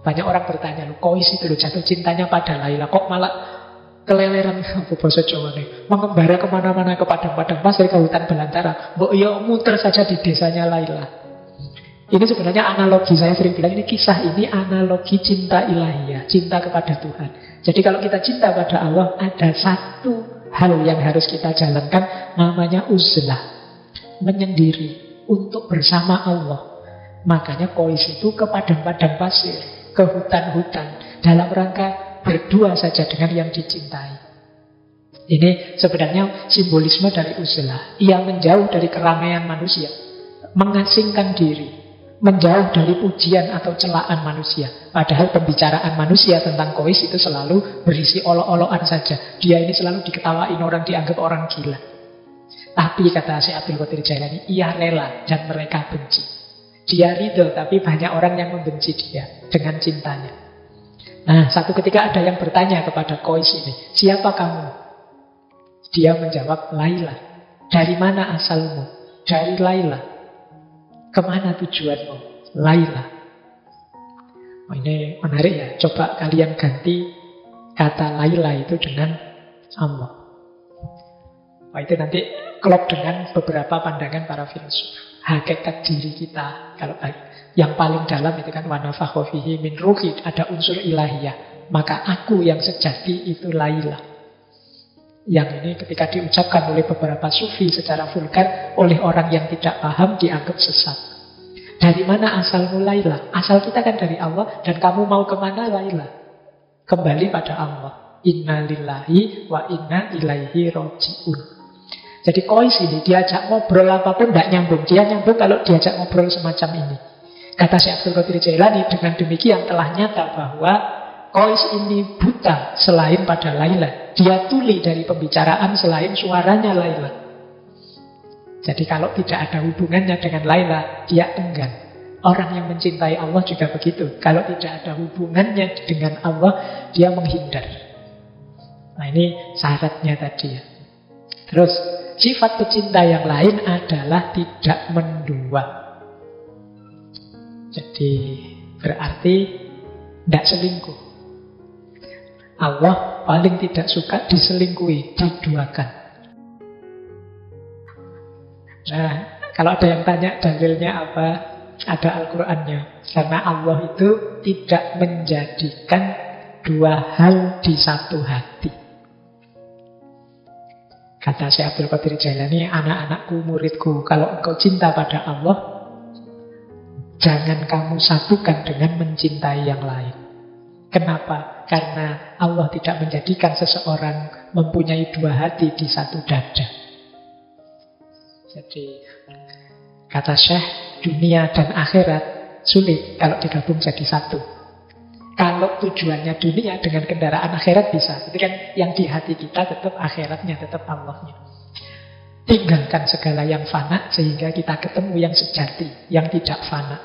S1: Banyak orang bertanya, Qais itu jatuh cintanya pada Laila, kok malah keleleran, apa bahasa Jawa nih, mengembara kemana-mana ke padang-padang pasir, ke hutan belantara. Mbok ya muter saja di desanya Laila. Ini sebenarnya analogi, saya sering bilang ini kisah ini analogi cinta ilahiyah, cinta kepada Tuhan. Jadi kalau kita cinta pada Allah, ada satu hal yang harus kita jalankan, namanya uzlah, menyendiri untuk bersama Allah. Makanya Qais itu ke padang-padang pasir, ke hutan-hutan, dalam rangka berdua saja dengan yang dicintai. Ini sebenarnya simbolisme dari uzlah. Ia menjauh dari keramaian manusia, mengasingkan diri, menjauh dari pujian atau celaan manusia. Padahal pembicaraan manusia tentang Qais itu selalu berisi olok-olokan saja. Dia ini selalu diketawain orang, dianggap orang gila. Tapi kata Syekh Abdul Qadir Jailani, ia rela dan mereka benci. Dia ridho, tapi banyak orang yang membenci dia dengan cintanya. Nah, satu ketika ada yang bertanya kepada Qais ini, siapa kamu? Dia menjawab, Laila. Dari mana asalmu? Dari Laila. Kemana tujuanmu? Laila. Oh, ini menarik ya. Coba kalian ganti kata Laila itu dengan Allah. Oh, itu nanti klop dengan beberapa pandangan para filsuf. Hakikat diri kita, kalau yang paling dalam itu kan wa nafakha fihi min ruhi, ada unsur ilahiyah. Maka aku yang sejati itu Laila. Yang ini ketika diucapkan oleh beberapa sufi secara vulgar, oleh orang yang tidak paham dianggap sesat. Dari mana asalmu Laila? Asal kita kan dari Allah. Dan kamu mau kemana Laila? Kembali pada Allah. Inna lillahi wa inna ilaihi roji'un. Jadi Qais ini diajak ngobrol apapun tidak nyambung. Dia nyambung kalau diajak ngobrol semacam ini. Kata Syekh Abdul Qadir Jailani, dengan demikian telah nyata bahwa Qais ini buta selain pada Laila. Dia tuli dari pembicaraan selain suaranya Laila. Jadi kalau tidak ada hubungannya dengan Laila, dia enggan. Orang yang mencintai Allah juga begitu. Kalau tidak ada hubungannya dengan Allah, dia menghindar. Nah ini syaratnya tadi ya. Terus sifat pecinta yang lain adalah tidak mendua. Jadi berarti tidak selingkuh. Allah paling tidak suka diselingkuhi, diduakan. Nah, kalau ada yang tanya dalilnya apa, ada Al-Qur'annya. Karena Allah itu tidak menjadikan dua hal di satu hati. Kata Syekh Abdul Qadir Jailani, anak-anakku, muridku, kalau engkau cinta pada Allah, jangan kamu satukan dengan mencintai yang lain. Kenapa? Karena Allah tidak menjadikan seseorang mempunyai dua hati di satu dada. Jadi, kata Syekh, dunia dan akhirat sulit kalau digabung jadi satu. Kalau tujuannya dunia dengan kendaraan akhirat bisa. Itu kan yang di hati kita tetap akhiratnya, tetap Allahnya. Tinggalkan segala yang fana sehingga kita ketemu yang sejati, yang tidak fana.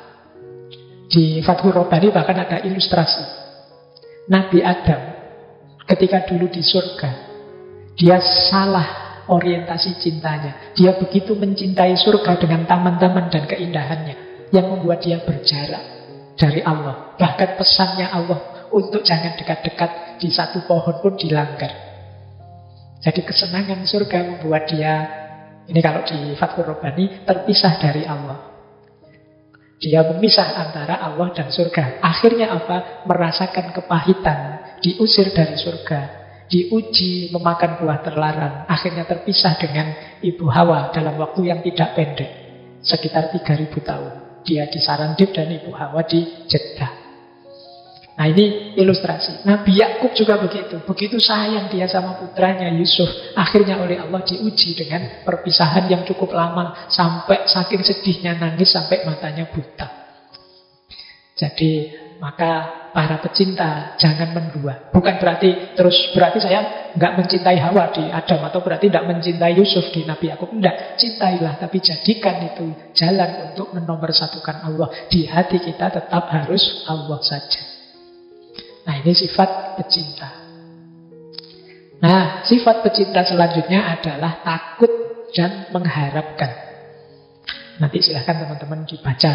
S1: Di Fathur Rabbani bahkan ada ilustrasi. Nabi Adam ketika dulu di surga, dia salah orientasi cintanya. Dia begitu mencintai surga dengan taman-taman dan keindahannya yang membuat dia berjarak dari Allah. Bahkan pesannya Allah untuk jangan dekat-dekat di satu pohon pun dilanggar. Jadi kesenangan surga membuat dia, ini kalau di Fathur Rabbani, terpisah dari Allah. Dia memisah antara Allah dan surga. Akhirnya apa? Merasakan kepahitan, diusir dari surga, diuji memakan buah terlarang. Akhirnya terpisah dengan Ibu Hawa dalam waktu yang tidak pendek, sekitar 3000 tahun. Dia di Sarandib dan Ibu Hawa di Jeddah. Nah ini ilustrasi. Nabi Yakub juga begitu. Begitu sayang dia sama putranya Yusuf. Akhirnya oleh Allah diuji dengan perpisahan yang cukup lama. Sampai saking sedihnya nangis sampai matanya buta. Jadi maka para pecinta jangan mendua. Bukan berarti saya nggak mencintai Hawa di Adam, atau berarti tidak mencintai Yusuf di Nabi Yakub. Enggak, cintailah, tapi jadikan itu jalan untuk menomorsatukan Allah. Di hati kita tetap harus Allah saja. Nah ini sifat pecinta. Nah sifat pecinta selanjutnya adalah takut dan mengharapkan. Nanti silahkan teman-teman dibaca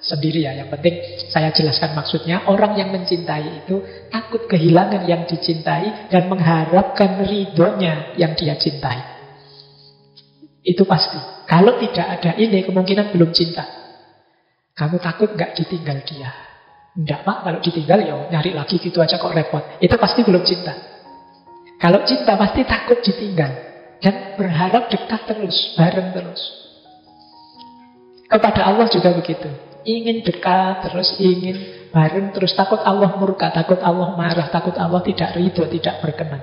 S1: sendiri ya. Yang penting saya jelaskan maksudnya. Orang yang mencintai itu takut kehilangan yang dicintai dan mengharapkan ridhonya yang dia cintai. Itu pasti. Kalau tidak ada ini, kemungkinan belum cinta. Kamu takut gak ditinggal dia? Enggak Pak, kalau ditinggal ya nyari lagi gitu aja kok repot. Itu pasti belum cinta. Kalau cinta pasti takut ditinggal dan berharap dekat terus, bareng terus. Kepada Allah juga begitu. Ingin dekat terus, ingin bareng terus. Takut Allah murka, takut Allah marah, takut Allah tidak ridho, tidak berkenan.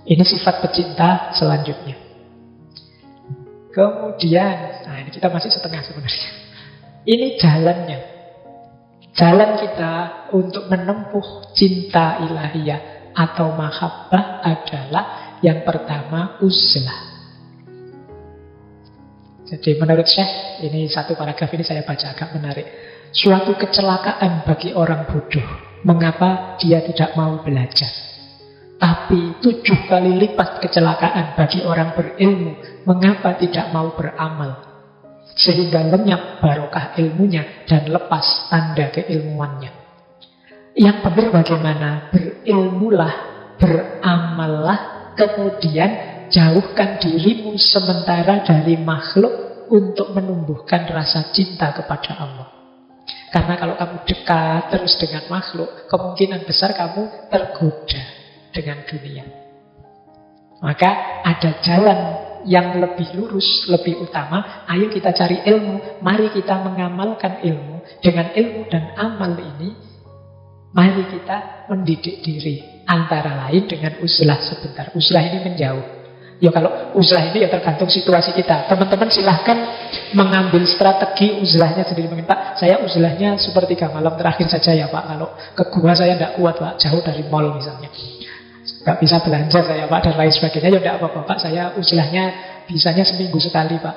S1: Ini sifat pecinta selanjutnya. Kemudian, nah ini kita masih setengah sebenarnya. Ini jalannya. Jalan kita untuk menempuh cinta ilahiyah atau mahabbah adalah yang pertama uzlah. Jadi menurut Syekh, ini satu paragraf ini saya baca agak menarik. Suatu kecelakaan bagi orang bodoh. Mengapa dia tidak mau belajar? Tapi 7 kali lipat kecelakaan bagi orang berilmu. Mengapa tidak mau beramal? Sehingga lenyap barokah ilmunya dan lepas tanda keilmuannya. Yang benar bagaimana? Berilmulah, beramallah, kemudian jauhkan dirimu sementara dari makhluk untuk menumbuhkan rasa cinta kepada Allah. Karena kalau kamu dekat terus dengan makhluk, kemungkinan besar kamu tergoda dengan dunia. Maka ada jalan yang lebih lurus, lebih utama. Ayo kita cari ilmu. Mari kita mengamalkan ilmu. Dengan ilmu dan amal ini, mari kita mendidik diri. Antara lain dengan uzlah sebentar. Uzlah ini menjauh. Ya kalau uzlah ini ya tergantung situasi kita. Teman-teman silahkan mengambil strategi uzlahnya sendiri. Pak, saya uzlahnya sepertiga malam terakhir saja ya Pak. Kalau ke gua saya tidak kuat Pak, jauh dari mall misalnya. Gak bisa belanja saya Pak dan lain sebagainya. Ya tidak apa-apa Pak, saya uzlahnya bisanya seminggu sekali Pak.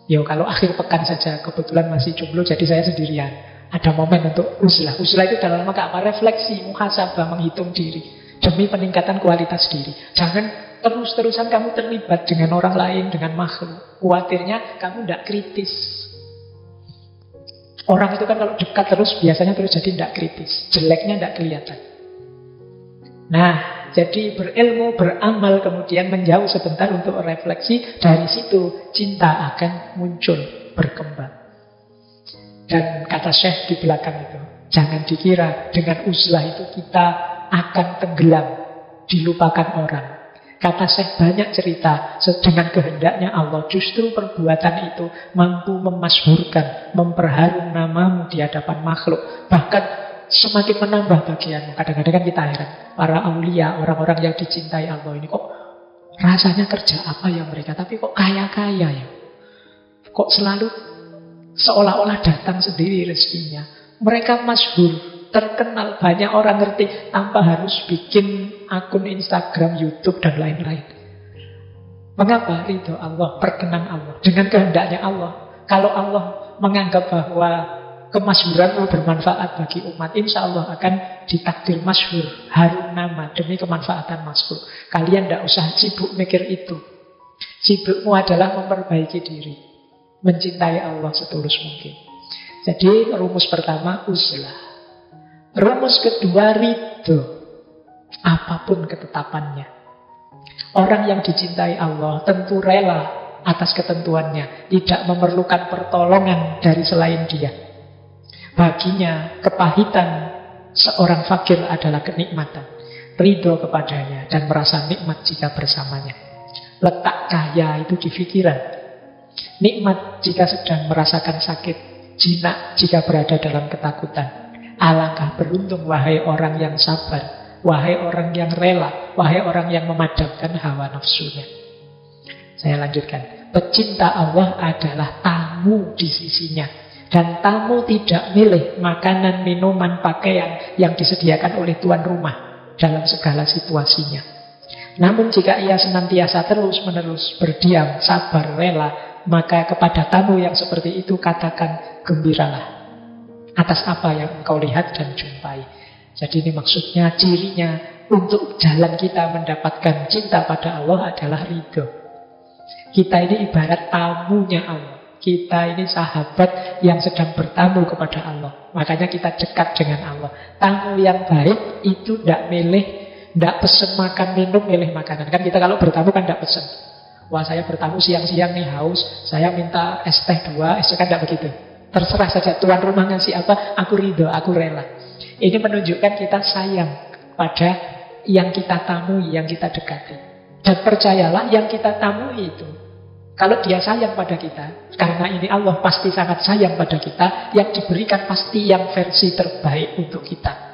S1: Ya kalau akhir pekan saja, kebetulan masih jomblo jadi saya sendirian. Ada momen untuk uzlah. Uzlah itu dalam rangka apa? Refleksi, muhasabah, menghitung diri demi peningkatan kualitas diri. Jangan terus-terusan kamu terlibat dengan orang lain, dengan makhluk. Khawatirnya kamu tidak kritis. Orang itu kan kalau dekat terus biasanya terus jadi tidak kritis. Jeleknya tidak kelihatan. Nah, jadi berilmu, beramal, kemudian menjauh sebentar untuk refleksi. Dari situ cinta akan muncul, berkembang. Dan kata Syekh di belakang itu, jangan dikira dengan uzlah itu kita akan tenggelam, dilupakan orang. Kata Syekh banyak cerita dengan kehendaknya Allah. Justru perbuatan itu mampu memasyhurkan, memperharum namamu di hadapan makhluk. Bahkan semakin menambah bagianmu. Kadang-kadang kan kita heran, para aulia, orang-orang yang dicintai Allah ini kok rasanya kerja apa ya mereka, tapi kok kaya-kaya ya. Kok selalu seolah-olah datang sendiri rezekinya. Mereka masyhur, terkenal, banyak orang ngerti tanpa harus bikin akun Instagram, YouTube, dan lain-lain. Mengapa? Ridho Allah, perkenan Allah, dengan kehendaknya Allah. Kalau Allah menganggap bahwa kemasyhuranmu bermanfaat bagi umat, insya Allah akan ditakdir masyhur, harum nama demi kemanfaatan makhluk. Kalian tidak usah sibuk mikir itu. Sibukmu adalah memperbaiki diri, mencintai Allah setulus mungkin. Jadi rumus pertama uzlah. Rumus kedua ridho. Apapun ketetapannya. Orang yang dicintai Allah tentu rela atas ketentuannya, tidak memerlukan pertolongan dari selain Dia. Baginya kepahitan seorang fakir adalah kenikmatan. Ridho kepadanya dan merasa nikmat jika bersamanya. Letak cahaya itu di pikiran. Nikmat jika sedang merasakan sakit, jinak jika berada dalam ketakutan. Alangkah beruntung wahai orang yang sabar, wahai orang yang rela, wahai orang yang memadamkan hawa nafsunya. Saya lanjutkan. Pecinta Allah adalah tamu di sisinya. Dan tamu tidak milih makanan, minuman, pakaian yang disediakan oleh tuan rumah dalam segala situasinya. Namun jika ia senantiasa terus-menerus berdiam, sabar, rela, maka kepada tamu yang seperti itu katakan gembiralah atas apa yang engkau lihat dan jumpai. Jadi ini maksudnya, cirinya untuk jalan kita mendapatkan cinta pada Allah adalah ridho. Kita ini ibarat tamunya Allah. Kita ini sahabat yang sedang bertamu kepada Allah. Makanya kita dekat dengan Allah. Tamu yang baik itu tidak milih, tidak pesen makan minum, milih makanan. Kan kita kalau bertamu kan tidak pesen. Wah, saya bertamu siang-siang nih haus, saya minta es teh 2, es teh, kan tidak begitu. Terserah saja tuan rumah ngasih apa, aku ridho, aku rela. Ini menunjukkan kita sayang pada yang kita tamui, yang kita dekati. Dan percayalah, yang kita tamui itu, kalau dia sayang pada kita, karena ini Allah pasti sangat sayang pada kita, yang diberikan pasti yang versi terbaik untuk kita.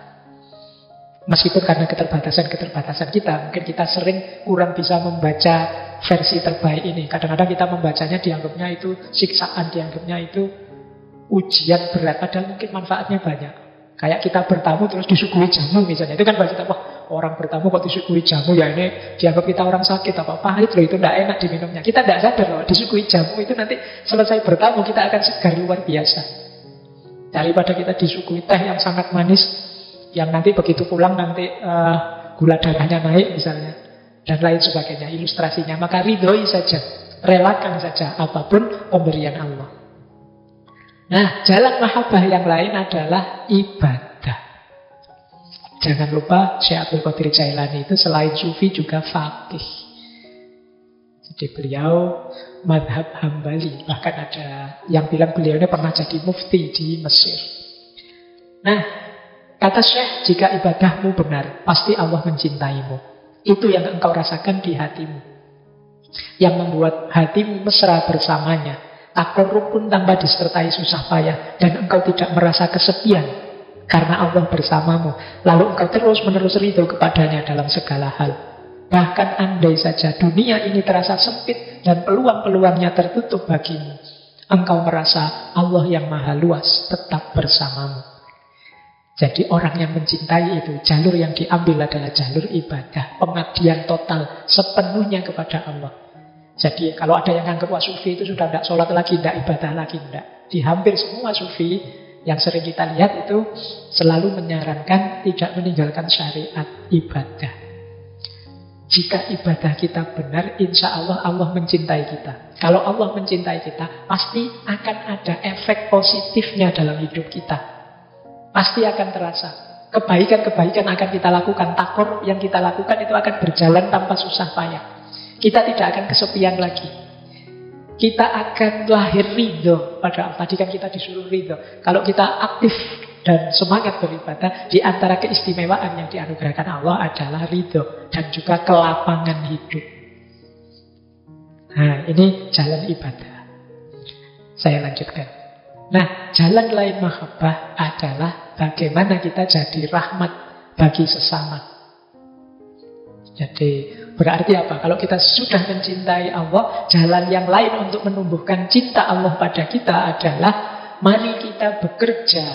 S1: Meskipun karena keterbatasan kita, mungkin kita sering kurang bisa membaca versi terbaik ini. Kadang-kadang kita membacanya dianggapnya itu siksaan, dianggapnya itu ujian berat, padahal mungkin manfaatnya banyak. Kayak kita bertamu terus disuguhi jamu misalnya, itu kan bagi kita, wah orang bertamu kok disuguhi jamu, ya ini dianggap kita orang sakit, apa pahit loh, itu tidak enak diminumnya. Kita tidak sadar loh, disuguhi jamu itu nanti selesai bertamu kita akan segar luar biasa. Daripada kita disuguhi teh yang sangat manis, yang nanti begitu pulang nanti gula darahnya naik misalnya, dan lain sebagainya, ilustrasinya. Maka ridhoi saja, relakan saja apapun pemberian Allah. Nah, jalan mahabbah yang lain adalah ibadah. Jangan lupa Syekh Abdul Qadir Jailani itu selain sufi juga faqih. Jadi beliau madhab Hambali. Bahkan ada yang bilang beliau ini pernah jadi mufti di Mesir. Nah, kata Syekh, jika ibadahmu benar, pasti Allah mencintaimu. Itu yang engkau rasakan di hatimu, yang membuat hatimu mesra bersamanya. Takarrub pun tanpa disertai susah payah, dan engkau tidak merasa kesepian karena Allah bersamamu. Lalu engkau terus-menerus ridho kepadanya dalam segala hal. Bahkan andai saja dunia ini terasa sempit dan peluang-peluangnya tertutup bagimu, engkau merasa Allah yang maha luas tetap bersamamu. Jadi orang yang mencintai itu, jalur yang diambil adalah jalur ibadah, pengabdian total sepenuhnya kepada Allah. Jadi kalau ada yang anggap wah sufi itu sudah tidak sholat lagi, tidak ibadah lagi, tidak. Di hampir semua sufi yang sering kita lihat itu selalu menyarankan tidak meninggalkan syariat ibadah. Jika ibadah kita benar, insya Allah Allah mencintai kita. Kalau Allah mencintai kita, pasti akan ada efek positifnya dalam hidup kita. Pasti akan terasa. Kebaikan-kebaikan akan kita lakukan, takorub yang kita lakukan itu akan berjalan tanpa susah payah. Kita tidak akan kesepian lagi. Kita akan lahir ridho pada Allah. Tadi kan kita disuruh ridho. Kalau kita aktif dan semangat beribadah, di antara keistimewaan yang dianugerahkan Allah adalah ridho dan juga kelapangan hidup. Nah, ini jalan ibadah. Saya lanjutkan. Nah, jalan lain mahabbah adalah bagaimana kita jadi rahmat bagi sesama. Jadi berarti apa? Kalau kita sudah mencintai Allah, jalan yang lain untuk menumbuhkan cinta Allah pada kita adalah mari kita bekerja,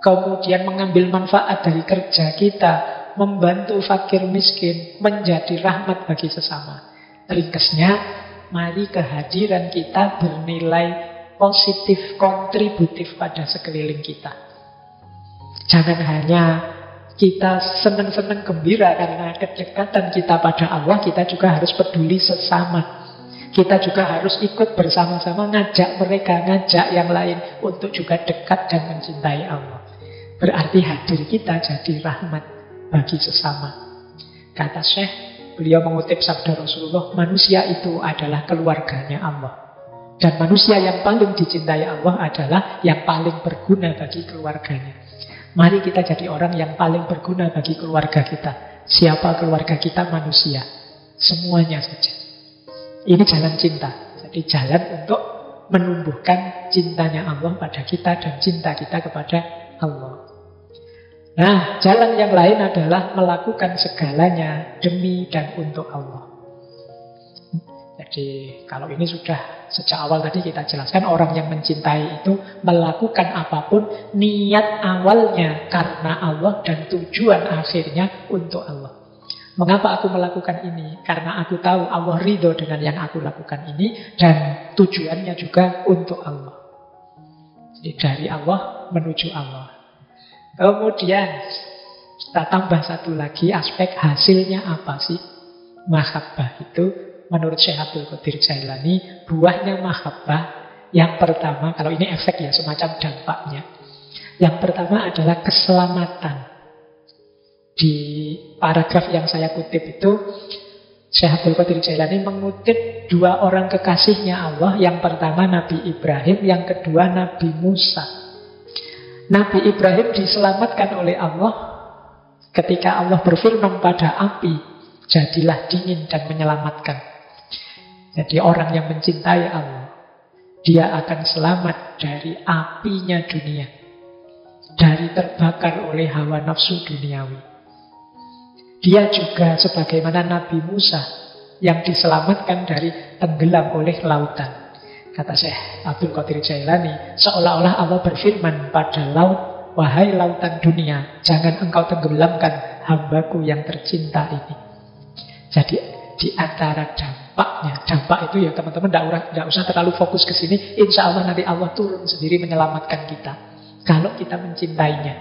S1: kemudian mengambil manfaat dari kerja kita, membantu fakir miskin, menjadi rahmat bagi sesama. Ringkasnya, mari kehadiran kita bernilai positif, kontributif pada sekeliling kita. Jangan hanya kita senang-senang gembira karena kedekatan kita pada Allah, kita juga harus peduli sesama. Kita juga harus ikut bersama-sama ngajak mereka, ngajak yang lain untuk juga dekat dan mencintai Allah. Berarti hadir kita jadi rahmat bagi sesama. Kata Syekh, beliau mengutip sabda Rasulullah, manusia itu adalah keluarganya Allah. Dan manusia yang paling dicintai Allah adalah yang paling berguna bagi keluarganya. Mari kita jadi orang yang paling berguna bagi keluarga kita. Siapa keluarga kita? Manusia. Semuanya saja. Ini jalan cinta. Jadi jalan untuk menumbuhkan cintanya Allah pada kita dan cinta kita kepada Allah. Nah, jalan yang lain adalah melakukan segalanya demi dan untuk Allah. Jadi kalau ini sudah sejak awal tadi kita jelaskan, orang yang mencintai itu melakukan apapun niat awalnya karena Allah dan tujuan akhirnya untuk Allah. Mengapa aku melakukan ini? Karena aku tahu Allah ridho dengan yang aku lakukan ini dan tujuannya juga untuk Allah. Jadi dari Allah menuju Allah. Kemudian kita tambah satu lagi aspek hasilnya apa sih? Mahabbah itu menurut Syekh Abdul Qadir Jailani, buahnya mahabbah yang pertama, kalau ini efek ya, semacam dampaknya. Yang pertama adalah keselamatan. Di paragraf yang saya kutip itu, Syekh Abdul Qadir Jailani mengutip dua orang kekasihnya Allah. Yang pertama Nabi Ibrahim, yang kedua Nabi Musa. Nabi Ibrahim diselamatkan oleh Allah ketika Allah berfirman pada api, jadilah dingin dan menyelamatkan. Jadi orang yang mencintai Allah, dia akan selamat dari apinya dunia, dari terbakar oleh hawa nafsu duniawi. Dia juga sebagaimana Nabi Musa yang diselamatkan dari tenggelam oleh lautan. Kata Syekh Abdul Qadir Jailani, seolah-olah Allah berfirman pada laut, wahai lautan dunia, jangan engkau tenggelamkan hambaku yang tercinta ini. Jadi di antara dampak itu ya teman-teman tidak usah terlalu fokus ke sini. Insya Allah nanti Allah turun sendiri menyelamatkan kita kalau kita mencintainya.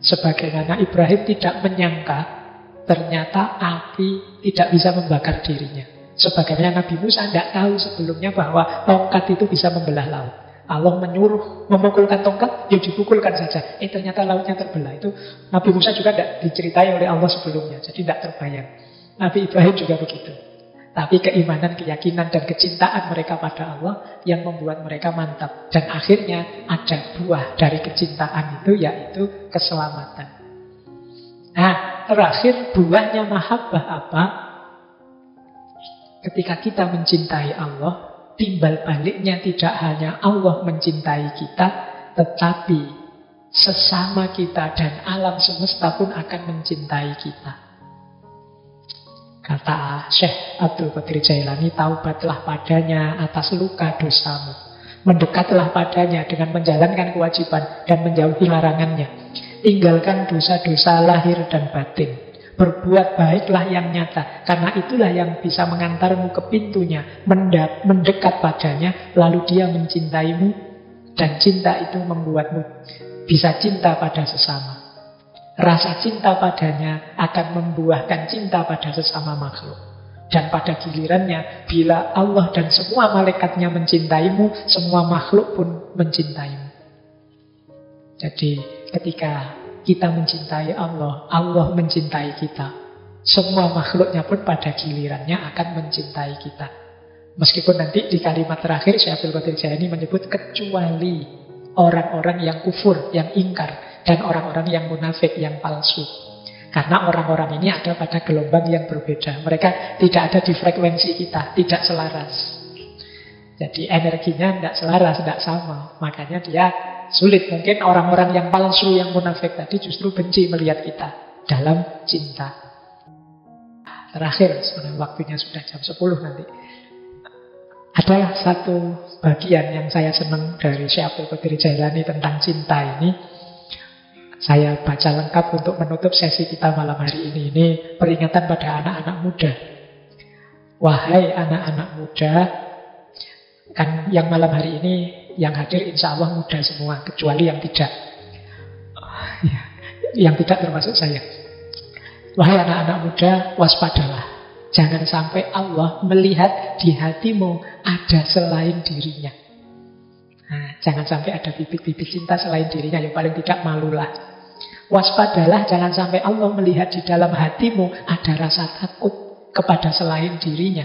S1: Sebagaimana Ibrahim tidak menyangka ternyata api tidak bisa membakar dirinya. Sebagaimana Nabi Musa tidak tahu sebelumnya bahwa tongkat itu bisa membelah laut. Allah menyuruh memukulkan tongkat, ya dipukulkan saja. Ternyata lautnya terbelah. Itu Nabi Musa juga tidak diceritai oleh Allah sebelumnya, jadi tidak terbayang. Nabi Ibrahim juga begitu. Tapi keimanan, keyakinan, dan kecintaan mereka pada Allah yang membuat mereka mantap. Dan akhirnya ada buah dari kecintaan itu, yaitu keselamatan. Nah, terakhir buahnya mahabbah apa? Ketika kita mencintai Allah, timbal baliknya tidak hanya Allah mencintai kita, tetapi sesama kita dan alam semesta pun akan mencintai kita. Kata Syekh Abdul Qadir Jailani, taubatlah padanya atas luka dosamu. Mendekatlah padanya dengan menjalankan kewajiban dan menjauhi larangannya. Tinggalkan dosa-dosa lahir dan batin. Berbuat baiklah yang nyata, karena itulah yang bisa mengantarmu ke pintunya. Mendekat padanya, lalu dia mencintaimu. Dan cinta itu membuatmu bisa cinta pada sesama. Rasa cinta padanya akan membuahkan cinta pada sesama makhluk. Dan pada gilirannya, bila Allah dan semua malaikatnya mencintaimu, semua makhluk pun mencintaimu. Jadi ketika kita mencintai Allah, Allah mencintai kita. Semua makhluknya pun pada gilirannya akan mencintai kita. Meskipun nanti di kalimat terakhir Syekh Abdul Qadir Jailani menyebut kecuali orang-orang yang kufur, yang ingkar. dan orang-orang yang munafik, yang palsu. Karena orang-orang ini ada pada gelombang yang berbeda. Mereka tidak ada di frekuensi kita, tidak selaras. Jadi energinya tidak selaras, tidak sama. Makanya dia sulit. Mungkin orang-orang yang palsu, yang munafik tadi justru benci melihat kita dalam cinta. Terakhir, sebenarnya waktunya sudah jam 10 nanti. Ada satu bagian yang saya senang dari Syekh Abdul Qadir Jailani tentang cinta ini. Saya baca lengkap untuk menutup sesi kita malam hari ini. Ini peringatan pada anak-anak muda. Wahai anak-anak muda, kan yang malam hari ini yang hadir insya Allah muda semua, kecuali yang tidak. Yang tidak termasuk saya. Wahai anak-anak muda, waspadalah. Jangan sampai Allah melihat di hatimu ada selain dirinya. Nah, jangan sampai ada bibit-bibit cinta selain dirinya. Yang paling tidak malulah. Waspadalah, jangan sampai Allah melihat di dalam hatimu ada rasa takut kepada selain dirinya.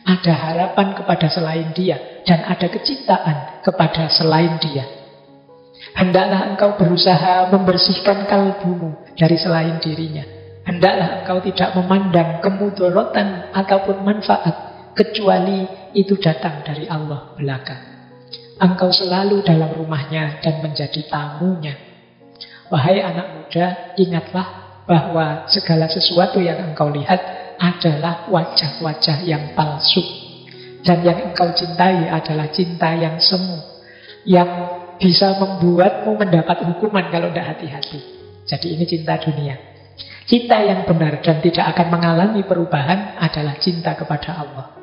S1: Ada harapan kepada selain dia. Dan ada kecintaan kepada selain dia. Hendaklah engkau berusaha membersihkan kalbumu dari selain dirinya. Hendaklah engkau tidak memandang kemudorotan ataupun manfaat kecuali itu datang dari Allah belaka. Engkau selalu dalam rumahnya dan menjadi tamunya. Wahai anak muda, ingatlah bahwa segala sesuatu yang engkau lihat adalah wajah-wajah yang palsu. Dan yang engkau cintai adalah cinta yang semu, yang bisa membuatmu mendapat hukuman kalau tidak hati-hati. Jadi ini cinta dunia. Cinta yang benar dan tidak akan mengalami perubahan adalah cinta kepada Allah.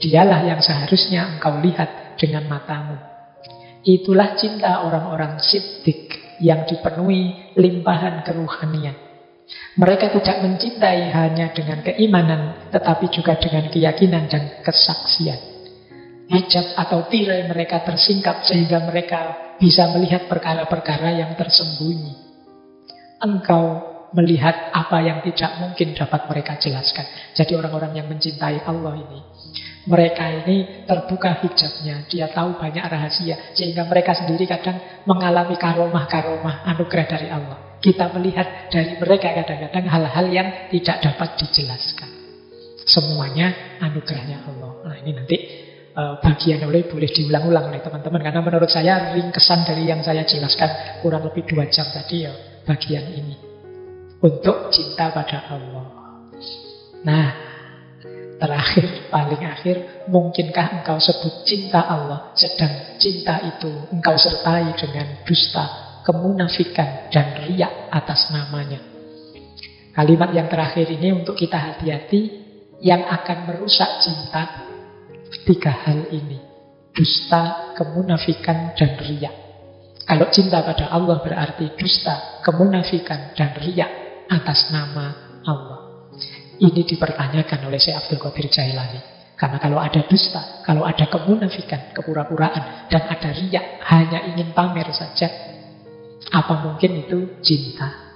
S1: Dialah yang seharusnya engkau lihat dengan matamu. Itulah cinta orang-orang siddiq yang dipenuhi limpahan keruhanian. Mereka tidak mencintai hanya dengan keimanan, tetapi juga dengan keyakinan dan kesaksian. Hijab atau tirai mereka tersingkap sehingga mereka bisa melihat perkara-perkara yang tersembunyi. Engkau melihat apa yang tidak mungkin dapat mereka jelaskan. Jadi orang-orang yang mencintai Allah ini, mereka ini terbuka hijabnya. Dia tahu banyak rahasia, sehingga mereka sendiri kadang mengalami karomah-karomah anugerah dari Allah. Kita melihat dari mereka kadang-kadang hal-hal yang tidak dapat dijelaskan. Semuanya anugerahnya Allah. Nah ini nanti bagian boleh diulang-ulang oleh teman-teman. Karena menurut saya ringkesan dari yang saya jelaskan kurang lebih 2 jam tadi ya, bagian ini. Untuk cinta pada Allah. Nah, terakhir, paling akhir, mungkinkah engkau sebut cinta Allah, sedang cinta itu engkau sertai dengan dusta, kemunafikan, dan riya atas namanya? Kalimat yang terakhir ini untuk kita hati-hati, yang akan merusak cinta 3 hal ini: dusta, kemunafikan, dan riya. Kalau cinta pada Allah berarti dusta, kemunafikan, dan riya atas nama Allah. Ini dipertanyakan oleh Syekh Abdul Qadir Jailani. Karena kalau ada dusta, kalau ada kemunafikan, kepura-puraan, dan ada riya, hanya ingin pamer saja, apa mungkin itu cinta?